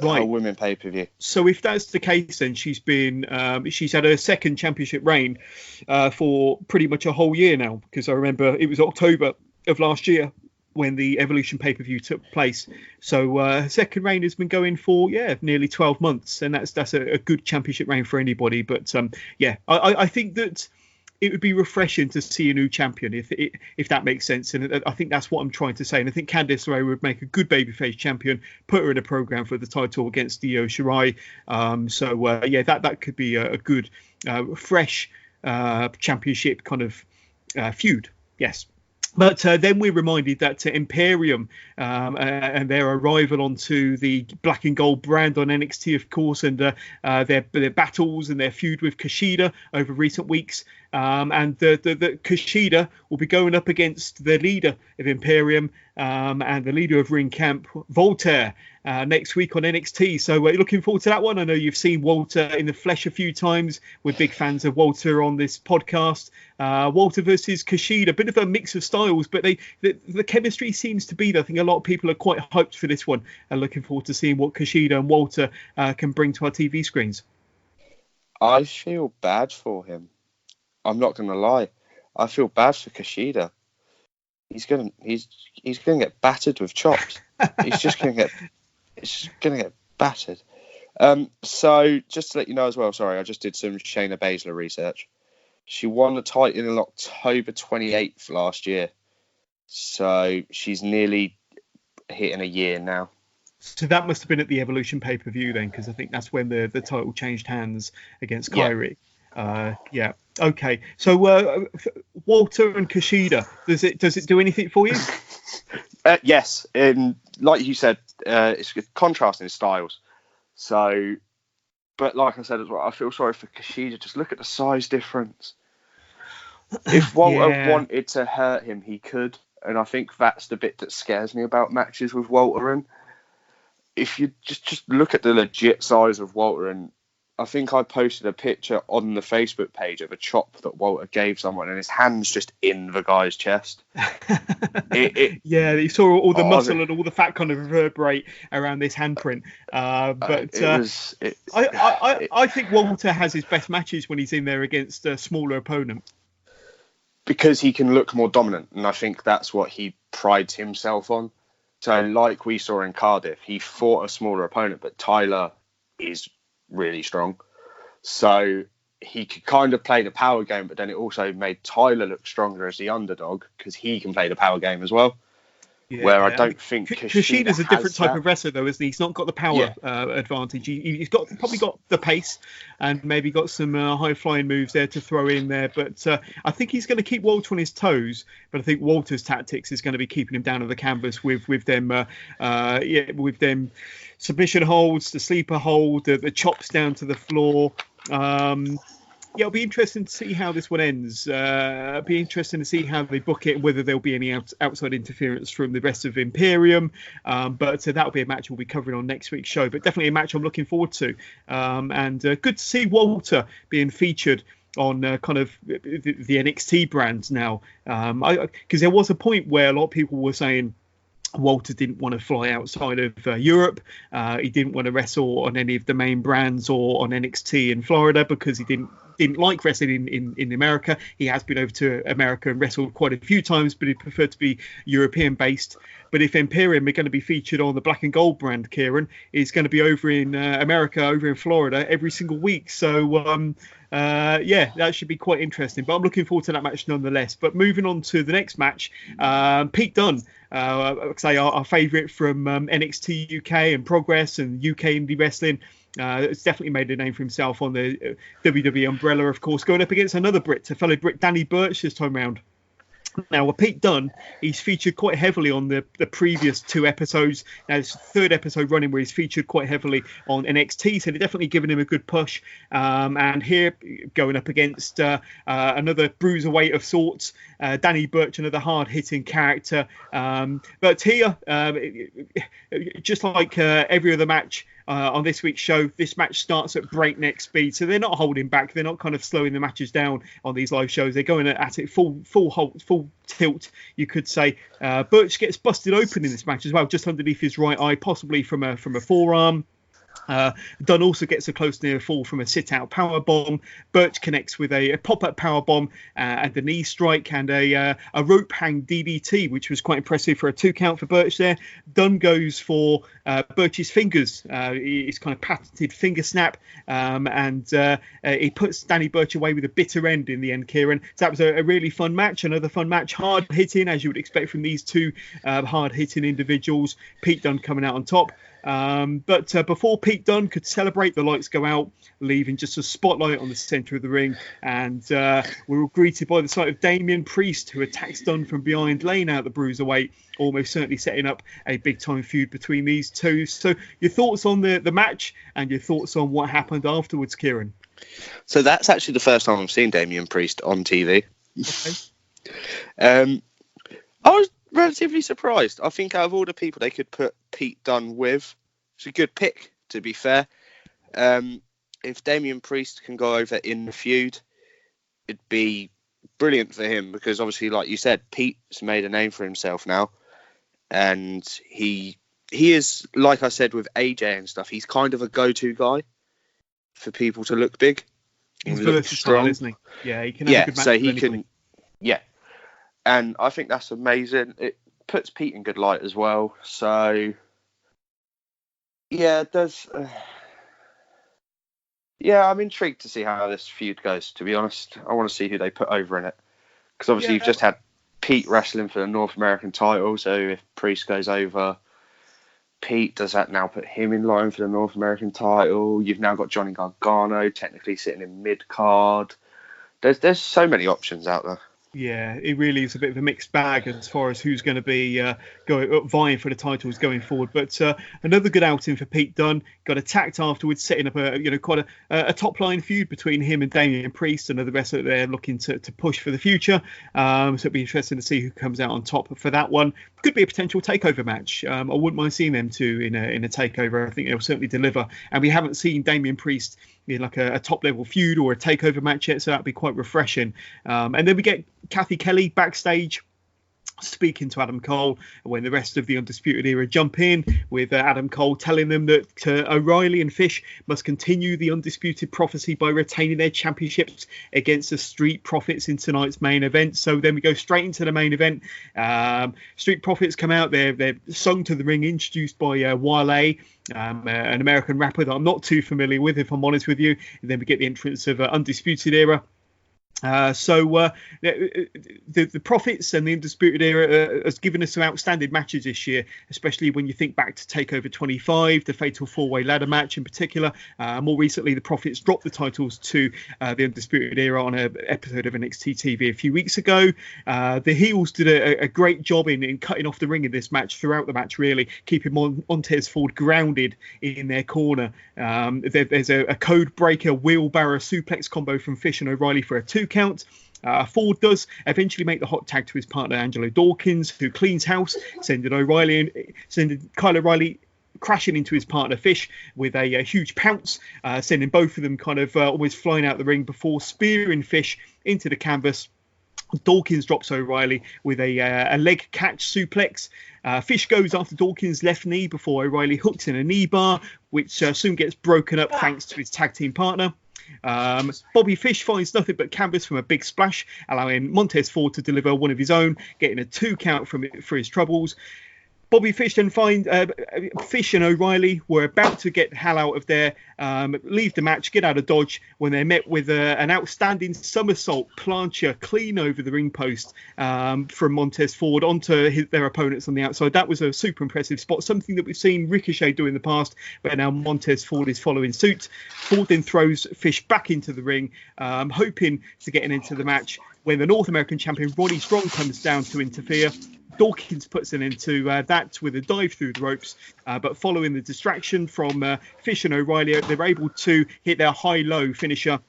[SPEAKER 2] Right, women pay-per-view.
[SPEAKER 1] So if that's the case, then she's had her second championship reign for pretty much a whole year now, because I remember it was October of last year when the Evolution pay-per-view took place. So her second reign has been going for nearly 12 months, and that's a good championship reign for anybody. But I think that it would be refreshing to see a new champion, if that makes sense. And I think that's what I'm trying to say. And I think Candice LeRae would make a good babyface champion, put her in a program for the title against Io Shirai. That could be a good, fresh championship kind of feud. Yes. But then we're reminded that Imperium and their arrival onto the black and gold brand on NXT, of course, and their battles and their feud with Kushida over recent weeks. And the Kushida will be going up against the leader of Imperium and the leader of Ring Camp, Voltaire, next week on NXT. So we're looking forward to that one. I know you've seen Walter in the flesh a few times. We're big fans of Walter on this podcast. Walter versus Kushida, a bit of a mix of styles, but the chemistry seems to be there. I think a lot of people are quite hyped for this one and looking forward to seeing what Kushida and Walter can bring to our TV screens.
[SPEAKER 2] I feel bad for him. I'm not going to lie. I feel bad for Kushida. He's gonna get battered with chops. He's just gonna get battered. So just to let you know as well, sorry, I just did some Shayna Baszler research. She won the title in October 28th last year. So she's nearly hitting a year now.
[SPEAKER 1] So that must have been at the Evolution pay-per-view then, because I think that's when the title changed hands against Kairi. Okay. So Walter and Kushida, does it do anything for you?
[SPEAKER 2] Yes. Like you said, it's contrasting styles. So, but like I said as well, I feel sorry for Kushida. Just look at the size difference. If Walter wanted to hurt him, he could. And I think that's the bit that scares me about matches with Walter. And if you just look at the legit size of Walter, and I think I posted a picture on the Facebook page of a chop that Walter gave someone, and his hand's just in the guy's chest.
[SPEAKER 1] You saw all the muscle and all the fat kind of reverberate around this handprint. I think Walter has his best matches when he's in there against a smaller opponent,
[SPEAKER 2] because he can look more dominant, and I think that's what he prides himself on. So, like we saw in Cardiff, he fought a smaller opponent, but Tyler is really strong, so he could kind of play the power game, but then it also made Tyler look stronger as the underdog because he can play the power game as well. I don't think
[SPEAKER 1] Kushida's a different type of wrestler, though, isn't he? He's not got the power advantage. He's probably got the pace and maybe got some high flying moves there to throw in there. But I think he's going to keep Walter on his toes. But I think Walter's tactics is going to be keeping him down on the canvas with them submission holds, the sleeper hold, the chops down to the floor. It'll be interesting to see how this one ends. It'll be interesting to see how they book it, whether there'll be any outside interference from the rest of Imperium. But that'll be a match we'll be covering on next week's show. But definitely a match I'm looking forward to. And good to see Walter being featured on kind of the NXT brand now. Because there was a point where a lot of people were saying Walter didn't want to fly outside of Europe. He didn't want to wrestle on any of the main brands or on NXT in Florida because he didn't didn't like wrestling in America. He has been over to America and wrestled quite a few times, but he preferred to be European based. But if Imperium are going to be featured on the Black and Gold brand, Kieran, is going to be over in America, over in Florida every single week. So that should be quite interesting. But I'm looking forward to that match nonetheless. But moving on to the next match, Pete Dunne, our favourite from NXT UK and Progress and UK Indie Wrestling. It's definitely made a name for himself on the WWE umbrella, of course, going up against another Brit, a fellow Brit, Danny Burch, this time round. Now, with Pete Dunne, he's featured quite heavily on the previous 2 episodes. Now, it's the 3rd episode running where he's featured quite heavily on NXT, so they're definitely giving him a good push. And here, going up against another bruiserweight of sorts, Danny Burch, another hard-hitting character. But here, just like every other match, on this week's show, this match starts at breakneck speed, so they're not holding back. They're not kind of slowing the matches down on these live shows. They're going at it full tilt, you could say. Burch gets busted open in this match as well, just underneath his right eye, possibly from a forearm. Dunn also gets a close near fall from a sit-out power bomb. Burch connects with a pop-up power bomb and a knee strike and a rope hang DDT, which was quite impressive for a 2 count for Burch there. Dunn goes for Burch's fingers, his kind of patented finger snap, and he puts Danny Burch away with a bitter end in the end, Kieran. So that was a really fun match, another fun match, hard hitting as you would expect from these 2 hard hitting individuals. Pete Dunne coming out on top. But before Pete Dunne could celebrate, the lights go out, leaving just a spotlight on the centre of the ring, and we're all greeted by the sight of Damian Priest, who attacks Dunne from behind, laying out the bruiserweight, almost certainly setting up a big-time feud between these 2. So your thoughts on the match and your thoughts on what happened afterwards, Kieran?
[SPEAKER 2] So that's actually the first time I've seen Damian Priest on TV. Okay. I was relatively surprised. I think out of all the people they could put Pete Dunne with, it's a good pick, to be fair. If Damian Priest can go over in the feud, it'd be brilliant for him, because obviously, like you said, Pete's made a name for himself now, and he is, like I said with AJ and stuff, he's kind of a go-to guy for people to look big.
[SPEAKER 1] He's versatile, isn't he? Yeah, he can have a good match
[SPEAKER 2] so
[SPEAKER 1] with
[SPEAKER 2] he
[SPEAKER 1] anybody.
[SPEAKER 2] can. Yeah. And I think that's amazing. It puts Pete in good light as well. So, yeah, it does. I'm intrigued to see how this feud goes, to be honest. I want to see who they put over in it. Because obviously you've just had Pete wrestling for the North American title. So if Priest goes over, Pete, does that now put him in line for the North American title? You've now got Johnny Gargano technically sitting in mid-card. There's so many options out there.
[SPEAKER 1] Yeah, it really is a bit of a mixed bag as far as who's going to be vying for the titles going forward. But another good outing for Pete Dunne. Got attacked afterwards, setting up quite a top line feud between him and Damian Priest, another wrestler they're looking to push for the future. So it'll be interesting to see who comes out on top for that one. Could be a potential takeover match. I wouldn't mind seeing them two in a takeover. I think they'll certainly deliver. And we haven't seen Damian Priest in like a top level feud or a takeover match yet, so that'd be quite refreshing. And then we get Kathy Kelly backstage speaking to Adam Cole when the rest of the Undisputed Era jump in, with Adam Cole telling them that O'Reilly and Fish must continue the Undisputed prophecy by retaining their championships against the Street Profits in tonight's main event. So then we go straight into the main event. Street Profits come out, they're sung to the ring, introduced by Wale, an American rapper that I'm not too familiar with, if I'm honest with you. And then we get the entrance of Undisputed Era. The Profits and the Undisputed Era has given us some outstanding matches this year, especially when you think back to TakeOver 25, the Fatal 4-Way Ladder match in particular. More recently, the Profits dropped the titles to the Undisputed Era on an episode of NXT TV a few weeks ago. The heels did a great job in cutting off the ring in this match, throughout the match, really, keeping Montez Ford grounded in their corner. There's a code breaker wheelbarrow suplex combo from Fish and O'Reilly for a 2 count. Ford does eventually make the hot tag to his partner Angelo Dawkins, who cleans house, sending Kyle O'Reilly crashing into his partner Fish with a huge pounce, sending both of them kind of almost flying out the ring before spearing Fish into the canvas. Dawkins drops O'Reilly with a leg catch suplex. Fish goes after Dawkins' left knee before O'Reilly hooks in a knee bar, which soon gets broken up thanks to his tag team partner. Bobby Fish finds nothing but canvas from a big splash, allowing Montez Ford to deliver one of his own, getting a 2 count for his troubles. Bobby Fish then Fish and O'Reilly were about to get the hell out of there, leave the match, get out of Dodge, when they're met with an outstanding somersault plancher clean over the ring post from Montez Ford onto their opponents on the outside. That was a super impressive spot, something that we've seen Ricochet do in the past, but now Montez Ford is following suit. Ford then throws Fish back into the ring, hoping to get an end to the match, when the North American champion Roddy Strong comes down to interfere. Dawkins puts an end to that with a dive through the ropes, but following the distraction from Fish and O'Reilly, they're able to hit their high-low finisher,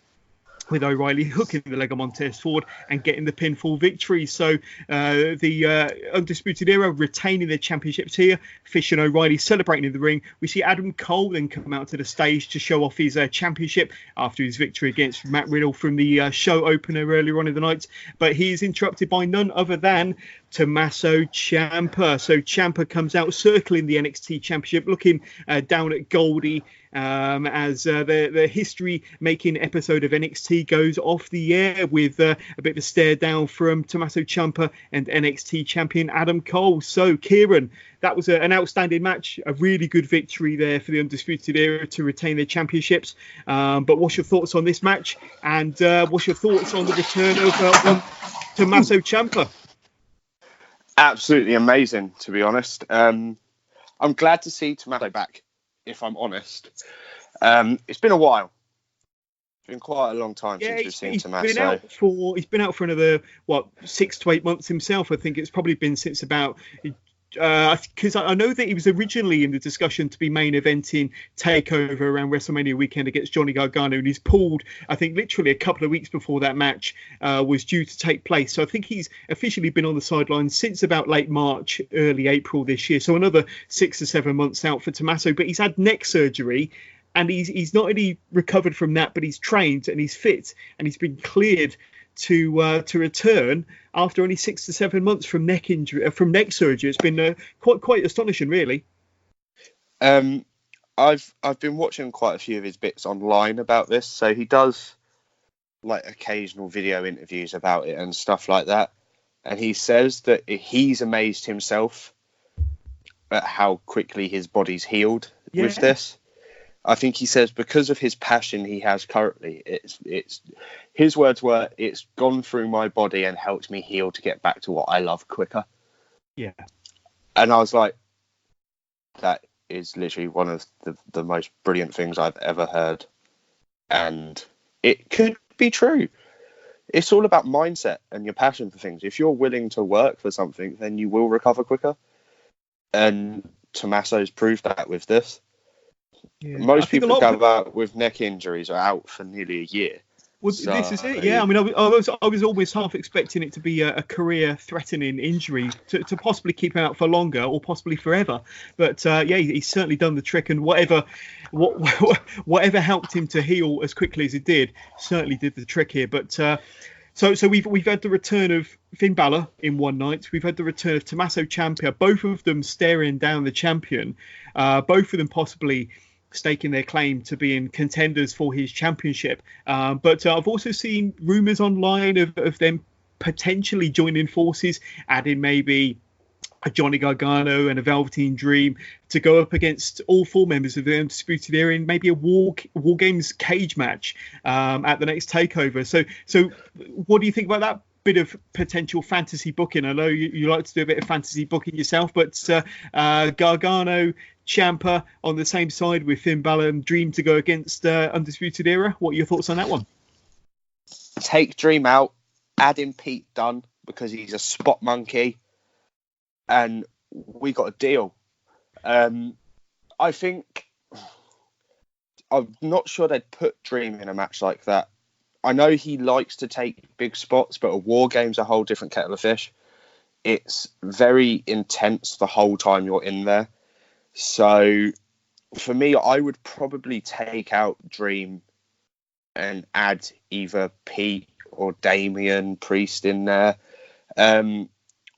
[SPEAKER 1] with O'Reilly hooking the leg of Montez Ford and getting the pinfall victory. So the Undisputed Era retaining their championships here. Fish and O'Reilly celebrating in the ring. We see Adam Cole then come out to the stage to show off his championship after his victory against Matt Riddle from the show opener earlier on in the night. But he is interrupted by none other than Tommaso Ciampa. So Ciampa comes out circling the NXT championship, looking down at Goldie as the history-making episode of NXT goes off the air with a bit of a stare down from Tommaso Ciampa and NXT champion Adam Cole. So, Kieran, that was an outstanding match, a really good victory there for the Undisputed Era to retain their championships. But what's your thoughts on this match? And what's your thoughts on the return of Tommaso Ciampa?
[SPEAKER 2] Absolutely amazing, to be honest. I'm glad to see Tommaso back, if I'm honest. It's been a while. It's been quite a long time since we've seen Tommaso.
[SPEAKER 1] He's been out for another 6 to 8 months himself. I think it's probably been since about because I know that he was originally in the discussion to be main eventing Takeover around WrestleMania weekend against Johnny Gargano, and he's pulled, I think, literally a couple of weeks before that match was due to take place. So I think he's officially been on the sidelines since about late March, early April this year. So another 6 to 7 months out for Tommaso, but he's had neck surgery. And he's not only recovered from that, but he's trained and he's fit and he's been cleared to return after only 6 to 7 months from neck surgery. It's been quite astonishing, really.
[SPEAKER 2] I've been watching quite a few of his bits online about this. So he does like occasional video interviews about it and stuff like that. And he says that he's amazed himself at how quickly his body's healed with this. I think he says because of his passion he has currently, it's his words were, it's gone through my body and helped me heal to get back to what I love quicker.
[SPEAKER 1] Yeah.
[SPEAKER 2] And I was like, that is literally one of the most brilliant things I've ever heard. And it could be true. It's all about mindset and your passion for things. If you're willing to work for something, then you will recover quicker. And Tommaso's proved that with this. Yeah. Most people who come out with neck injuries are out for nearly a year.
[SPEAKER 1] Well, so, this is it. Yeah, I mean, I was always half expecting it to be a career-threatening injury to possibly keep him out for longer or possibly forever. But he's certainly done the trick, and whatever helped him to heal as quickly as it did certainly did the trick here. But so we've had the return of Finn Balor in one night. We've had the return of Tommaso Ciampa, both of them staring down the champion, both of them possibly staking their claim to being contenders for his championship. But I've also seen rumours online of them potentially joining forces, adding maybe a Johnny Gargano and a Velveteen Dream to go up against all 4 members of the Undisputed Era in maybe a War Games cage match at the next Takeover. So what do you think about that bit of potential fantasy booking? I know you like to do a bit of fantasy booking yourself, but Gargano, Ciampa on the same side with Finn Balor and Dream to go against Undisputed Era. What are your thoughts on that one?
[SPEAKER 2] Take Dream out, add in Pete Dunne because he's a spot monkey, and we got a deal. I think I'm not sure they'd put Dream in a match like that. I know he likes to take big spots, but a War Game's a whole different kettle of fish. It's very intense the whole time you're in there. So for me, I would probably take out Dream and add either Pete or Damian Priest in there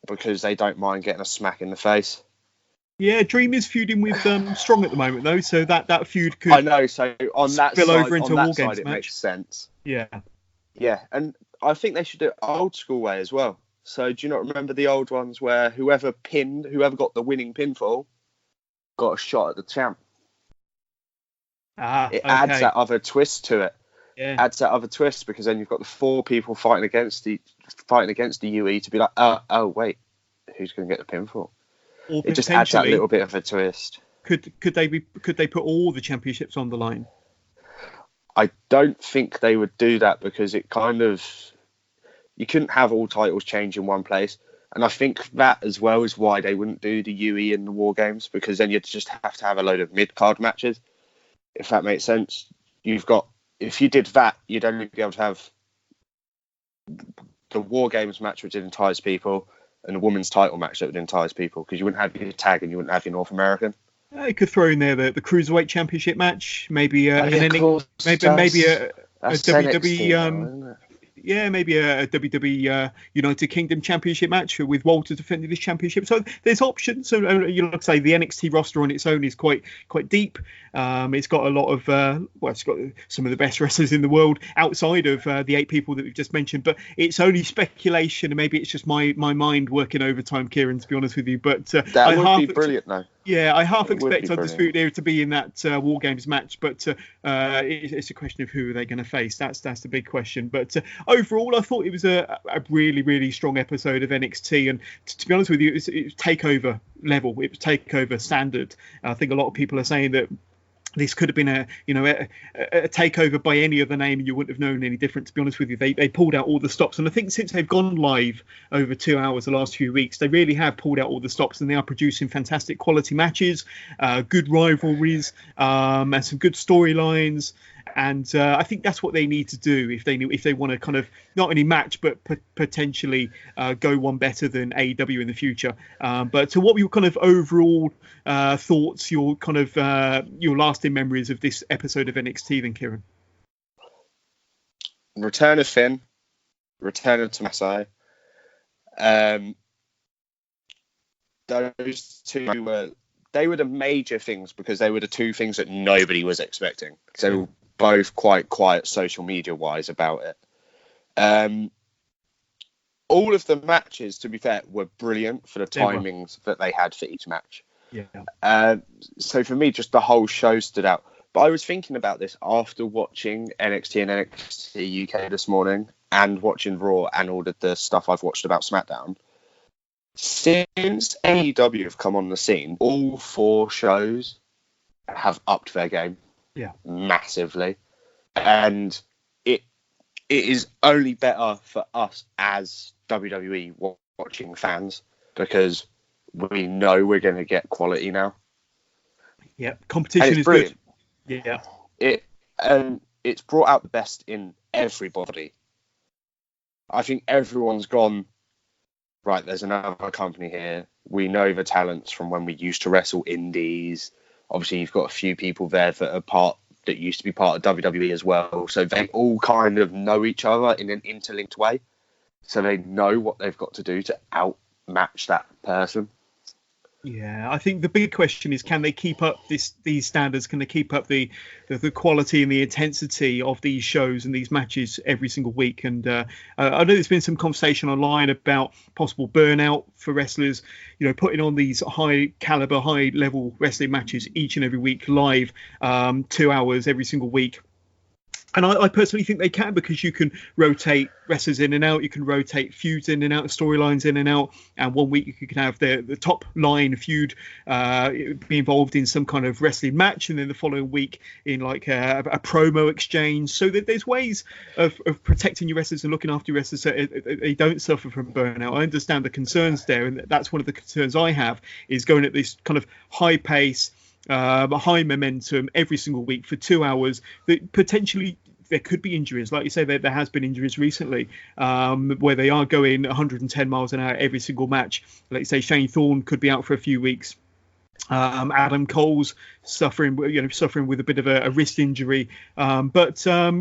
[SPEAKER 2] because they don't mind getting a smack in the face.
[SPEAKER 1] Yeah, Dream is feuding with Strong at the moment, though, so that feud could.
[SPEAKER 2] I know. So on that
[SPEAKER 1] spill
[SPEAKER 2] side,
[SPEAKER 1] over into
[SPEAKER 2] on
[SPEAKER 1] a
[SPEAKER 2] that
[SPEAKER 1] War Games
[SPEAKER 2] side, it
[SPEAKER 1] match.
[SPEAKER 2] makes sense.
[SPEAKER 1] Yeah.
[SPEAKER 2] Yeah, and I think they should do it old school way as well. So do you not remember the old ones where whoever got the winning pinfall, got a shot at the champ? It adds that other twist to it.
[SPEAKER 1] Yeah.
[SPEAKER 2] Adds that other twist because then you've got the 4 people fighting against the UE to be like, oh wait, who's going to get the pinfall?
[SPEAKER 1] Or
[SPEAKER 2] it just adds that little bit of a twist.
[SPEAKER 1] Could they put all the championships on the line?
[SPEAKER 2] I don't think they would do that because it kind of, you couldn't have all titles change in one place. And I think that as well is why they wouldn't do the UE in the War Games, because then you'd just have to have a load of mid-card matches, if that makes sense. If you did that, you'd only be able to have the War Games match which entice people and the women's title match that would entice people, because you wouldn't have your tag and you wouldn't have your North American.
[SPEAKER 1] You could throw in there the Cruiserweight Championship match, maybe maybe a WWE maybe a WWE United Kingdom Championship match with Walter defending this championship. So there's options. So like I say, the NXT roster on its own is quite deep. It's got a lot of it's got some of the best wrestlers in the world outside of the 8 people that we've just mentioned. But it's only speculation, and maybe it's just my mind working overtime, Kieran, to be honest with you. But
[SPEAKER 2] that would be brilliant, though.
[SPEAKER 1] Yeah, I half expect Undisputed Era to be in that War Games match, but it's a question of who are they going to face. That's the big question. But overall, I thought it was a really, really strong episode of NXT. And to be honest with you, it was takeover level. It was takeover standard. I think a lot of people are saying that this could have been a takeover by any other name and you wouldn't have known any different. To be honest with you, they pulled out all the stops, and I think since they've gone live over 2 hours the last few weeks, they really have pulled out all the stops, and they are producing fantastic quality matches, good rivalries, and some good storylines. And I think that's what they need to do if they want to kind of not only match but potentially go one better than AEW in the future. But what were your kind of overall thoughts, your kind of your lasting memories of this episode of NXT then, Kieran?
[SPEAKER 2] Return of Finn, return of Tommaso. Those two were the major things, because they were the 2 things that nobody was expecting. They were both quite quiet social media wise about it. All of the matches, to be fair, were brilliant for the timings that they had for each match.
[SPEAKER 1] Yeah.
[SPEAKER 2] So for me, just the whole show stood out. But I was thinking about this after watching NXT and NXT UK this morning, and watching Raw and all of the stuff I've watched about SmackDown. Since AEW have come on the scene, all 4 shows have upped their game.
[SPEAKER 1] Yeah,
[SPEAKER 2] massively, and it is only better for us as WWE watching fans, because we know we're going to get quality now.
[SPEAKER 1] Yeah, competition is brilliant. Good. Yeah,
[SPEAKER 2] it's brought out the best in everybody. I think everyone's gone, right, there's another company here. We know the talents from when we used to wrestle indies. Obviously, you've got a few people there that used to be part of WWE as well. So they all kind of know each other in an interlinked way. So they know what they've got to do to outmatch that person.
[SPEAKER 1] Yeah, I think the big question is, can they keep up these standards? Can they keep up the quality and the intensity of these shows and these matches every single week? And I know there's been some conversation online about possible burnout for wrestlers, putting on these high caliber, high level wrestling matches each and every week live, 2 hours every single week. And I personally think they can, because you can rotate wrestlers in and out, you can rotate feuds in and out, storylines in and out, and one week you can have the top line feud be involved in some kind of wrestling match, and then the following week in like a promo exchange. So there's ways of protecting your wrestlers and looking after your wrestlers so they don't suffer from burnout. I understand the concerns there, and that's one of the concerns I have, is going at this kind of high pace, high momentum every single week for 2 hours, that potentially there could be injuries. Like you say, there has been injuries recently where they are going 110 miles an hour every single match. Like you say, Shane Thorne could be out for a few weeks. Adam Cole's suffering with a bit of a wrist injury. But at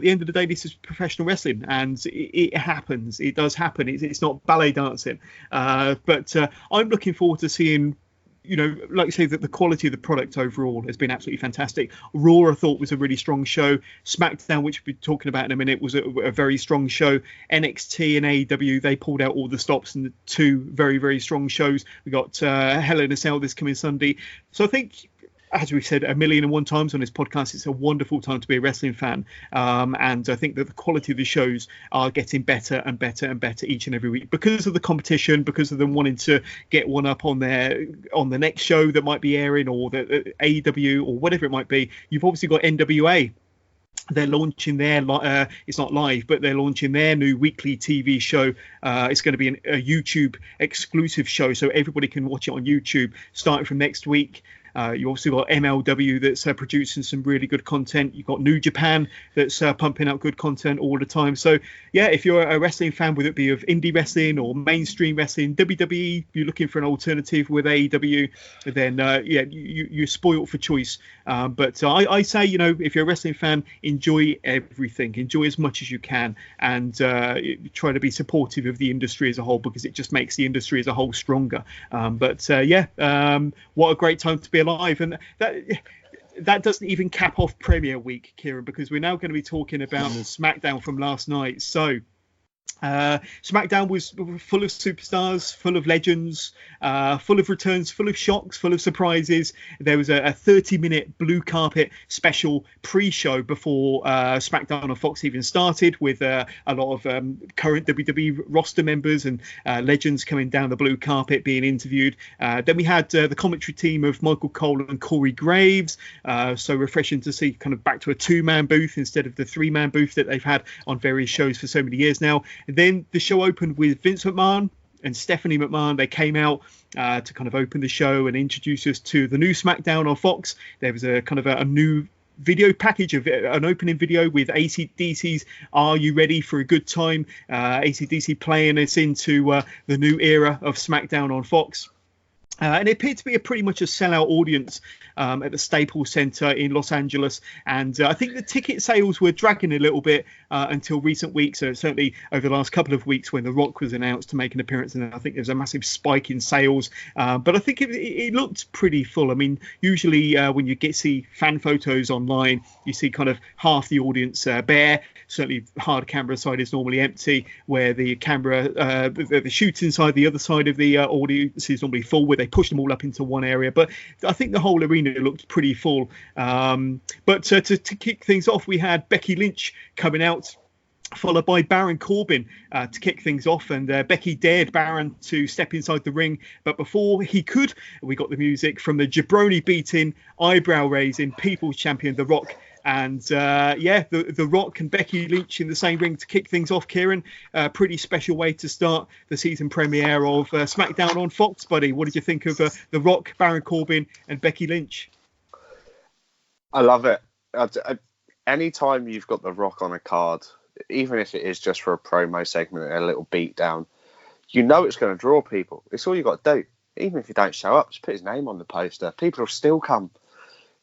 [SPEAKER 1] the end of the day, this is professional wrestling, and it happens. It does happen. It's not ballet dancing. But I'm looking forward to seeing like you say, that the quality of the product overall has been absolutely fantastic. Raw, I thought, was a really strong show. SmackDown, which we'll be talking about in a minute, was a very strong show. NXT and AEW, they pulled out all the stops in the two very, very strong shows. We got Hell in a Cell this coming Sunday. So I think, as we've said 1,000,001 times on this podcast, it's a wonderful time to be a wrestling fan. And I think that the quality of the shows are getting better and better and better each and every week because of the competition, because of them wanting to get one up on the next show that might be airing, or the AEW or whatever it might be. You've obviously got NWA. They're launching their it's not live, but they're launching their new weekly TV show. It's going to be a YouTube exclusive show, so everybody can watch it on YouTube starting from next week. You also got MLW that's producing some really good content. You've got New Japan that's pumping out good content all the time. So, yeah, if you're a wrestling fan, whether it be of indie wrestling or mainstream wrestling, WWE, you're looking for an alternative with AEW, then, you're spoiled for choice. But I say, if you're a wrestling fan, enjoy everything. Enjoy as much as you can, and try to be supportive of the industry as a whole, because it just makes the industry as a whole stronger. What a great time to be alive. And that doesn't even cap off Premier Week, Kieran, because we're now going to be talking about SmackDown from last night. So SmackDown was full of superstars, full of legends, full of returns, full of shocks, full of surprises. There was a 30-minute blue carpet special pre-show before SmackDown on Fox even started, with a lot of current WWE roster members and legends coming down the blue carpet being interviewed. Then we had the commentary team of Michael Cole and Corey Graves. So refreshing to see, kind of back to a two-man booth instead of the three-man booth that they've had on various shows for so many years now. And then the show opened with Vince McMahon and Stephanie McMahon. They came out to kind of open the show and introduce us to the new SmackDown on Fox. There was a kind of a new video package of an opening video with AC/DC's Are You Ready for a Good Time? AC/DC playing us into the new era of SmackDown on Fox. And it appeared to be pretty much a sellout audience at the Staples Center in Los Angeles. And I think the ticket sales were dragging a little bit until recent weeks. So certainly over the last couple of weeks, when The Rock was announced to make an appearance, and I think there's a massive spike in sales. But I think it looked pretty full. I mean, usually when you see fan photos online, you see kind of half the audience bare. Certainly hard camera side is normally empty, where the camera, the shooting side, the other side of the audience is normally full, where they push them all up into one area. But I think the whole arena looked pretty full. But to kick things off, we had Becky Lynch coming out, followed by Baron Corbin to kick things off. And Becky dared Baron to step inside the ring. But before he could, we got the music from the jabroni beating, eyebrow raising People's Champion, The Rock. And the Rock and Becky Lynch in the same ring to kick things off, Kieran. Pretty special way to start the season premiere of SmackDown on Fox, buddy. What did you think of The Rock, Baron Corbin and Becky Lynch?
[SPEAKER 2] I love it. Anytime you've got The Rock on a card, even if it is just for a promo segment and a little beat down, you know it's going to draw people. It's all you got to do. Even if you don't show up, just put his name on the poster. People will still come.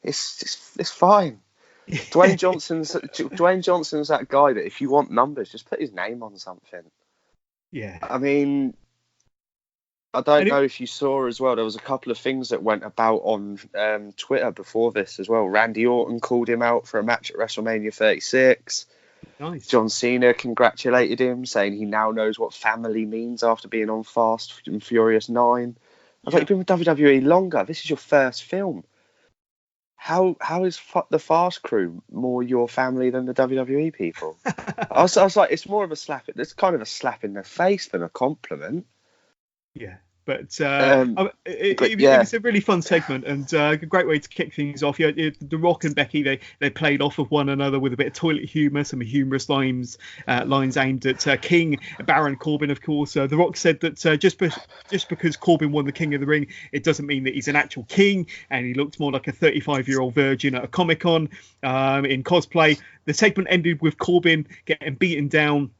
[SPEAKER 2] It's fine. Dwayne Johnson's that guy that if you want numbers, just put his name on something.
[SPEAKER 1] Yeah.
[SPEAKER 2] I mean, I don't know if you saw as well, there was a couple of things that went about on Twitter before this as well. Randy Orton called him out for a match at WrestleMania 36.
[SPEAKER 1] Nice.
[SPEAKER 2] John Cena congratulated him, saying he now knows what family means after being on Fast and Furious 9. I was like, you've been with WWE longer. This is your first film. How is the Fast crew more your family than the WWE people? I was like, it's more of a slap. It's kind of a slap in the face than a compliment.
[SPEAKER 1] Yeah. But it was a really fun segment, and a great way to kick things off. The Rock and Becky, they played off of one another with a bit of toilet humour, some humorous lines aimed at King Baron Corbin, of course. The Rock said that just because Corbin won the King of the Ring, it doesn't mean that he's an actual king, and he looked more like a 35-year-old virgin at a Comic-Con in cosplay. The segment ended with Corbin getting beaten down,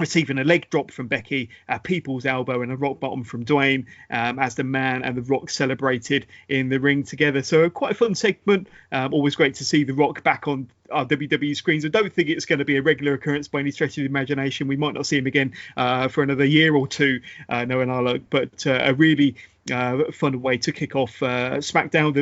[SPEAKER 1] receiving a leg drop from Becky, a people's elbow and a rock bottom from Dwayne, as the Man and the Rock celebrated in the ring together. So quite a fun segment. Always great to see the Rock back on our WWE screens. I don't think it's going to be a regular occurrence by any stretch of the imagination. We might not see him again for another year or two, knowing our luck, but a really fun way to kick off SmackDown,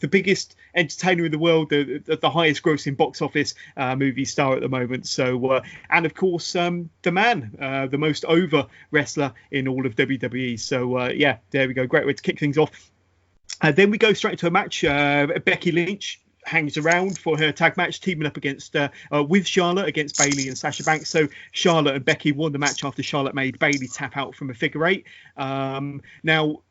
[SPEAKER 1] the biggest entertainer in the world, the highest grossing box office movie star at the moment. So, and of course, the man, the most over wrestler in all of WWE. So, yeah, there we go. Great way to kick things off. Then we go straight into a match. Becky Lynch hangs around for her tag match, teaming up against with Charlotte against Bayley and Sasha Banks. So Charlotte and Becky won the match after Charlotte made Bayley tap out from a figure eight. Now,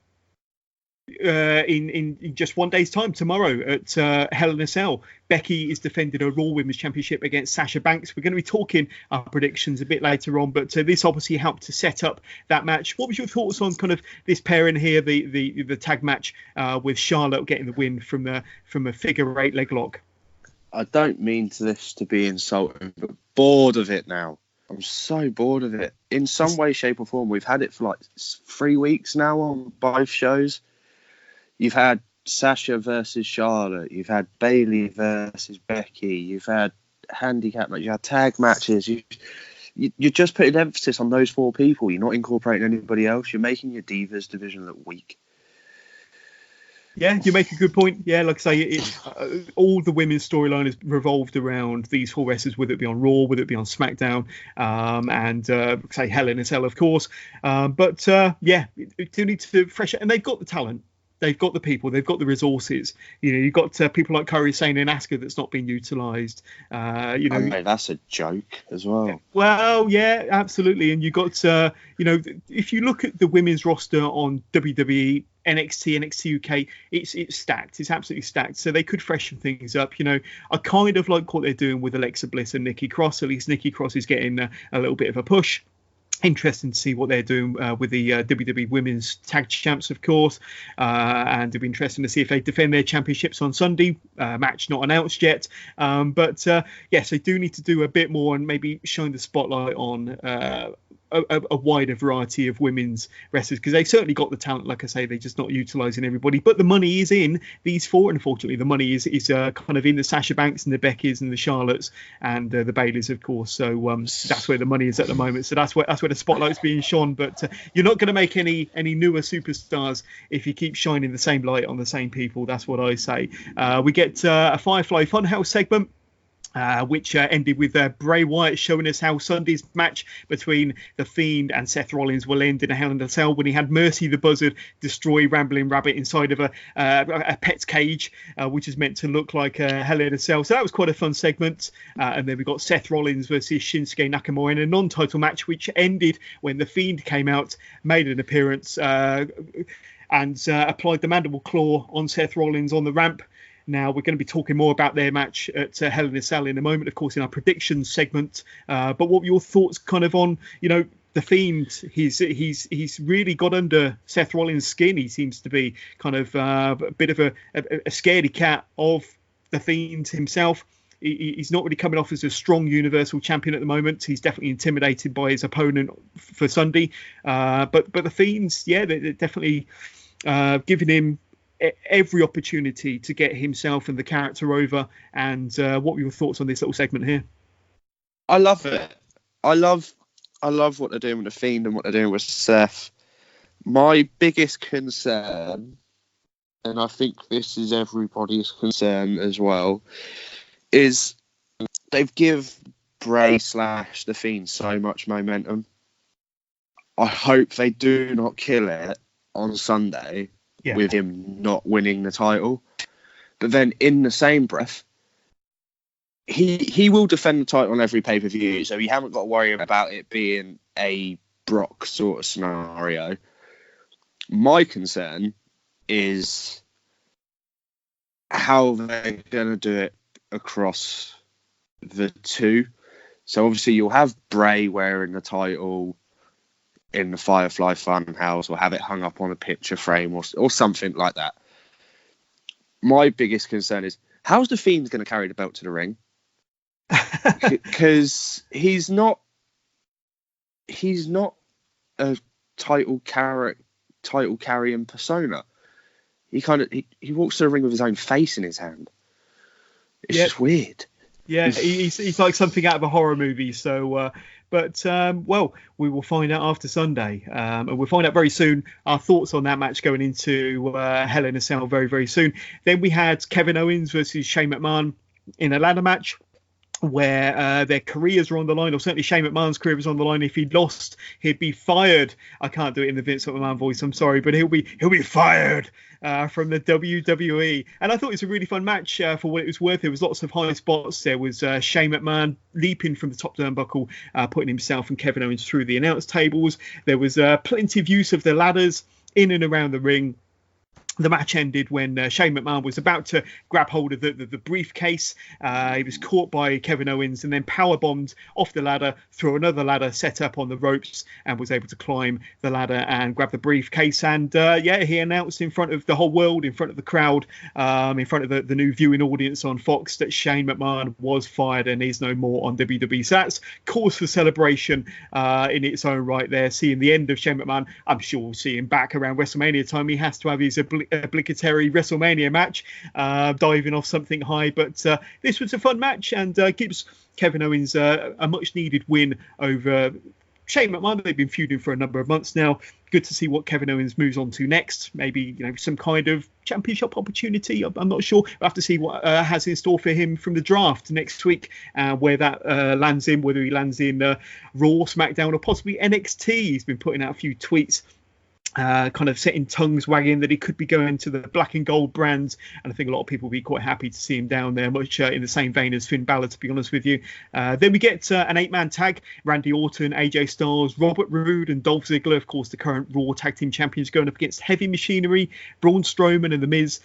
[SPEAKER 1] in just 1 day's time, tomorrow at Hell in a Cell, Becky is defending her Raw Women's Championship against Sasha Banks. We're going to be talking our predictions a bit later on, but this obviously helped to set up that match. What was your thoughts on kind of this pairing here, the tag match with Charlotte getting the win from a figure eight leg lock?
[SPEAKER 2] I don't mean this to be insulting, but bored of it now. I'm so bored of it. In some way, shape or form, we've had it for like 3 weeks now on both shows. You've had Sasha versus Charlotte. You've had Bayley versus Becky. You've had handicap matches. You had tag matches. You're just putting emphasis on those 4 people. You're not incorporating anybody else. You're making your Divas division look weak.
[SPEAKER 1] Yeah, you make a good point. Yeah, like I say, all the women's storyline is revolved around these 4 wrestlers, whether it be on Raw, whether it be on SmackDown, and say Hell in a Cell, of course. But yeah, it do need to freshen, and they've got the talent. They've got the people, they've got the resources. You know, you've got people like Kairi Sane and Asuka that's not being utilised. I mean,
[SPEAKER 2] that's a joke as well.
[SPEAKER 1] Well, yeah, absolutely. And you've got, if you look at the women's roster on WWE, NXT, NXT UK, it's stacked. It's absolutely stacked. So they could freshen things up. I kind of like what they're doing with Alexa Bliss and Nikki Cross. At least Nikki Cross is getting a little bit of a push. Interesting to see what they're doing with the WWE Women's Tag Champs, of course, and it'll be interesting to see if they defend their championships on Sunday. Match not announced yet, but yes, they do need to do a bit more and maybe shine the spotlight on a wider variety of women's wrestlers, because they've certainly got the talent. Like I say, they're just not utilising everybody. But the money is in these 4. Unfortunately, the money is kind of in the Sasha Banks and the Beckys and the Charlottes and the Baileys, of course. So that's where the money is at the moment. So that's where the spotlight's being shone. But you're not going to make any newer superstars if you keep shining the same light on the same people. That's what I say. We get a Firefly Funhouse segment, which ended with Bray Wyatt showing us how Sunday's match between The Fiend and Seth Rollins will end in a Hell in a Cell, when he had Mercy the Buzzard destroy Rambling Rabbit inside of a pet's cage, which is meant to look like a Hell in a Cell. So that was quite a fun segment. And then we got Seth Rollins versus Shinsuke Nakamura in a non-title match, which ended when The Fiend came out, made an appearance, and applied the mandible claw on Seth Rollins on the ramp. Now, we're going to be talking more about their match at Hell in a Cell in a moment, of course, in our predictions segment. But what were your thoughts kind of on, The Fiend? He's really got under Seth Rollins' skin. He seems to be kind of a bit of a scaredy cat of The Fiend himself. He's not really coming off as a strong Universal Champion at the moment. He's definitely intimidated by his opponent for Sunday. But The Fiend's, yeah, they're definitely giving him every opportunity to get himself and the character over. And what were your thoughts on this little segment here?
[SPEAKER 2] I love it. I love what they're doing with The Fiend and what they're doing with Seth. My biggest concern, and I think this is everybody's concern as well, is they've give Bray / The Fiend so much momentum. I hope they do not kill it on Sunday. Yeah. With him not winning the title. But then in the same breath, he will defend the title on every pay-per-view, so you haven't got to worry about it being a Brock sort of scenario. My concern is how they're going to do it across the 2. So obviously you'll have Bray wearing the title in the Firefly Funhouse, or have it hung up on a picture frame or something like that. My biggest concern is, how's The Fiend going to carry the belt to the ring? Because he's not a title carrying persona. He walks to the ring with his own face in his hand. It's just weird.
[SPEAKER 1] Yeah, he's like something out of a horror movie. So, well, we will find out after Sunday, and we'll find out very soon our thoughts on that match going into Hell in a Cell very, very soon. Then we had Kevin Owens versus Shane McMahon in a ladder match, where their careers are on the line, or certainly Shane McMahon's career is on the line. If he lost, he'd be fired. I can't do it in the Vince McMahon voice, I'm sorry, but he'll be fired from the WWE. And I thought it was a really fun match for what it was worth. There was lots of high spots. There was Shane McMahon leaping from the top turnbuckle, putting himself and Kevin Owens through the announce tables. There was plenty of use of the ladders in and around the ring. The match ended when Shane McMahon was about to grab hold of the briefcase. He was caught by Kevin Owens and then powerbombed off the ladder through another ladder set up on the ropes, and was able to climb the ladder and grab the briefcase. And he announced in front of the whole world, in front of the crowd, in front of the new viewing audience on Fox, that Shane McMahon was fired and is no more on WWE. So that's cause for celebration in its own right there. Seeing the end of Shane McMahon, I'm sure we'll see him back around WrestleMania time. He has to have his obligatory WrestleMania match, diving off something high. But this was a fun match, and gives Kevin Owens a much needed win over Shane McMahon. They've been feuding for a number of months now. Good to see what Kevin Owens moves on to next. Maybe some kind of championship opportunity. I'm not sure. We'll have to see what has in store for him from the draft next week, where that lands in, whether he lands in Raw, SmackDown, or possibly NXT. He's been putting out a few tweets kind of setting tongues wagging that he could be going to the black and gold brands, and I think a lot of people will be quite happy to see him down there, much in the same vein as Finn Balor, to be honest with you. Then we get an 8-man tag: Randy Orton, AJ Styles, Robert Roode and Dolph Ziggler, of course the current Raw Tag Team Champions, going up against Heavy Machinery, Braun Strowman and The Miz,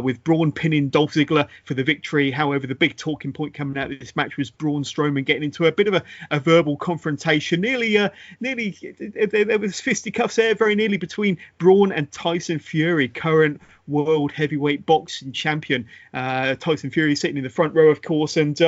[SPEAKER 1] with Braun pinning Dolph Ziggler for the victory. However, the big talking point coming out of this match was Braun Strowman getting into a bit of a verbal confrontation, nearly there was fisticuffs there, very nearly, between Braun and Tyson Fury, current world heavyweight boxing champion. Tyson Fury sitting in the front row, of course, and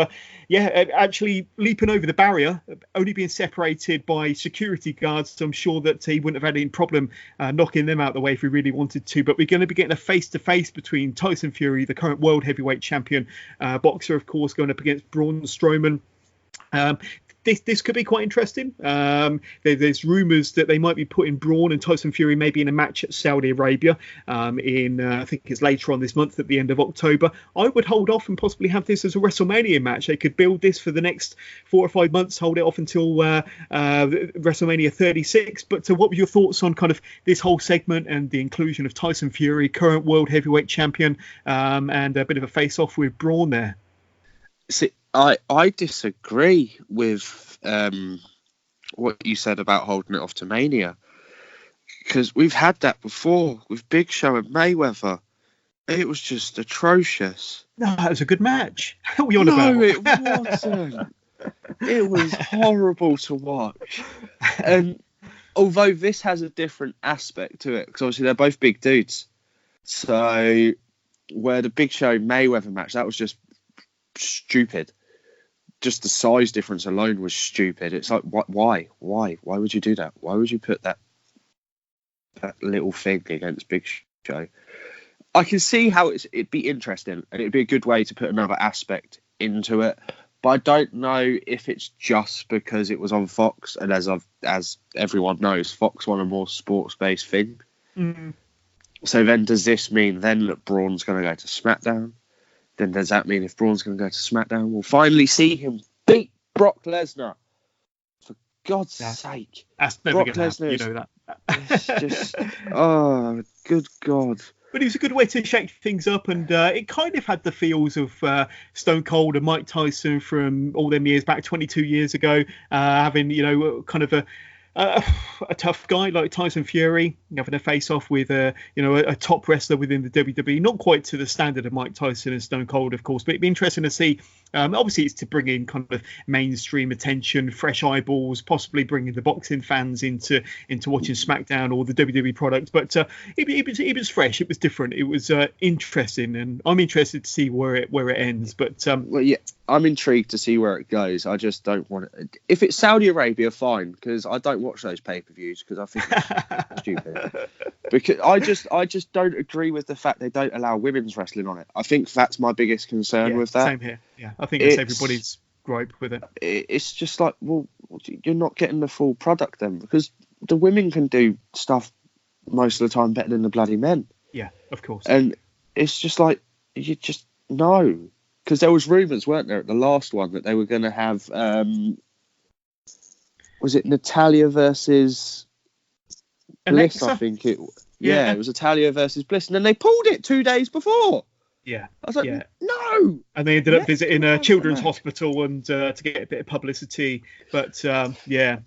[SPEAKER 1] actually leaping over the barrier, only being separated by security guards. So I'm sure that he wouldn't have had any problem knocking them out of the way if he really wanted to. But we're going to be getting a face-to-face between Tyson Fury, the current world heavyweight champion boxer, of course, going up against Braun Strowman. This could be quite interesting. There's rumours that they might be putting Braun and Tyson Fury maybe in a match at Saudi Arabia I think it's later on this month, at the end of October. I would hold off and possibly have this as a WrestleMania match. They could build this for the next 4 or 5 months, hold it off until WrestleMania 36. But what were your thoughts on kind of this whole segment and the inclusion of Tyson Fury, current world heavyweight champion, and a bit of a face-off with Braun there?
[SPEAKER 2] See, I disagree with what you said about holding it off to Mania, because we've had that before with Big Show and Mayweather. It was just atrocious.
[SPEAKER 1] No, it was a good match. What were you on about?
[SPEAKER 2] No, it wasn't. It was horrible to watch. And although this has a different aspect to it, because obviously they're both big dudes. So where the Big Show Mayweather match, that was just stupid. Just the size difference alone was stupid. It's like, why would you do that? Why would you put that little thing against Big Show? I can see how it'd be interesting and it'd be a good way to put another aspect into it, but I don't know if it's just because it was on Fox, and as everyone knows, Fox want a more sports-based thing.
[SPEAKER 1] Mm-hmm.
[SPEAKER 2] So then does this mean then that Braun's going to go to SmackDown? Then does that mean if Braun's going to go to SmackDown, we'll finally see him beat Brock Lesnar? For God's sake.
[SPEAKER 1] That's never going to happen, you know that.
[SPEAKER 2] It's just, oh, good God.
[SPEAKER 1] But it was a good way to shake things up, and it kind of had the feels of Stone Cold and Mike Tyson from all them years back, 22 years ago, having, kind of a tough guy like Tyson Fury having a face-off with a top wrestler within the WWE, not quite to the standard of Mike Tyson and Stone Cold, of course, but it'd be interesting to see. Obviously, it's to bring in kind of mainstream attention, fresh eyeballs, possibly bringing the boxing fans into watching SmackDown or the WWE product. But it was fresh, it was different, it was interesting, and I'm interested to see where it ends. But
[SPEAKER 2] I'm intrigued to see where it goes. I just don't want it. If it's Saudi Arabia, fine, because I don't watch those pay-per-views because I think it's stupid. Because I just don't agree with the fact they don't allow women's wrestling on it. I think that's my biggest concern with that.
[SPEAKER 1] Same here. Yeah, I think that's everybody's gripe with it.
[SPEAKER 2] It's just like, well, you're not getting the full product then, because the women can do stuff most of the time better than the bloody men.
[SPEAKER 1] Yeah, of course.
[SPEAKER 2] And it's just like, you just know, because there was rumours, weren't there, at the last one that they were going to have, was it Natalia versus Bliss?
[SPEAKER 1] Alexa?
[SPEAKER 2] I think it was Natalia versus Bliss, and then they pulled it 2 days before.
[SPEAKER 1] Yeah,
[SPEAKER 2] I was like, no.
[SPEAKER 1] And they ended up visiting a children's hospital and to get a bit of publicity. But
[SPEAKER 2] it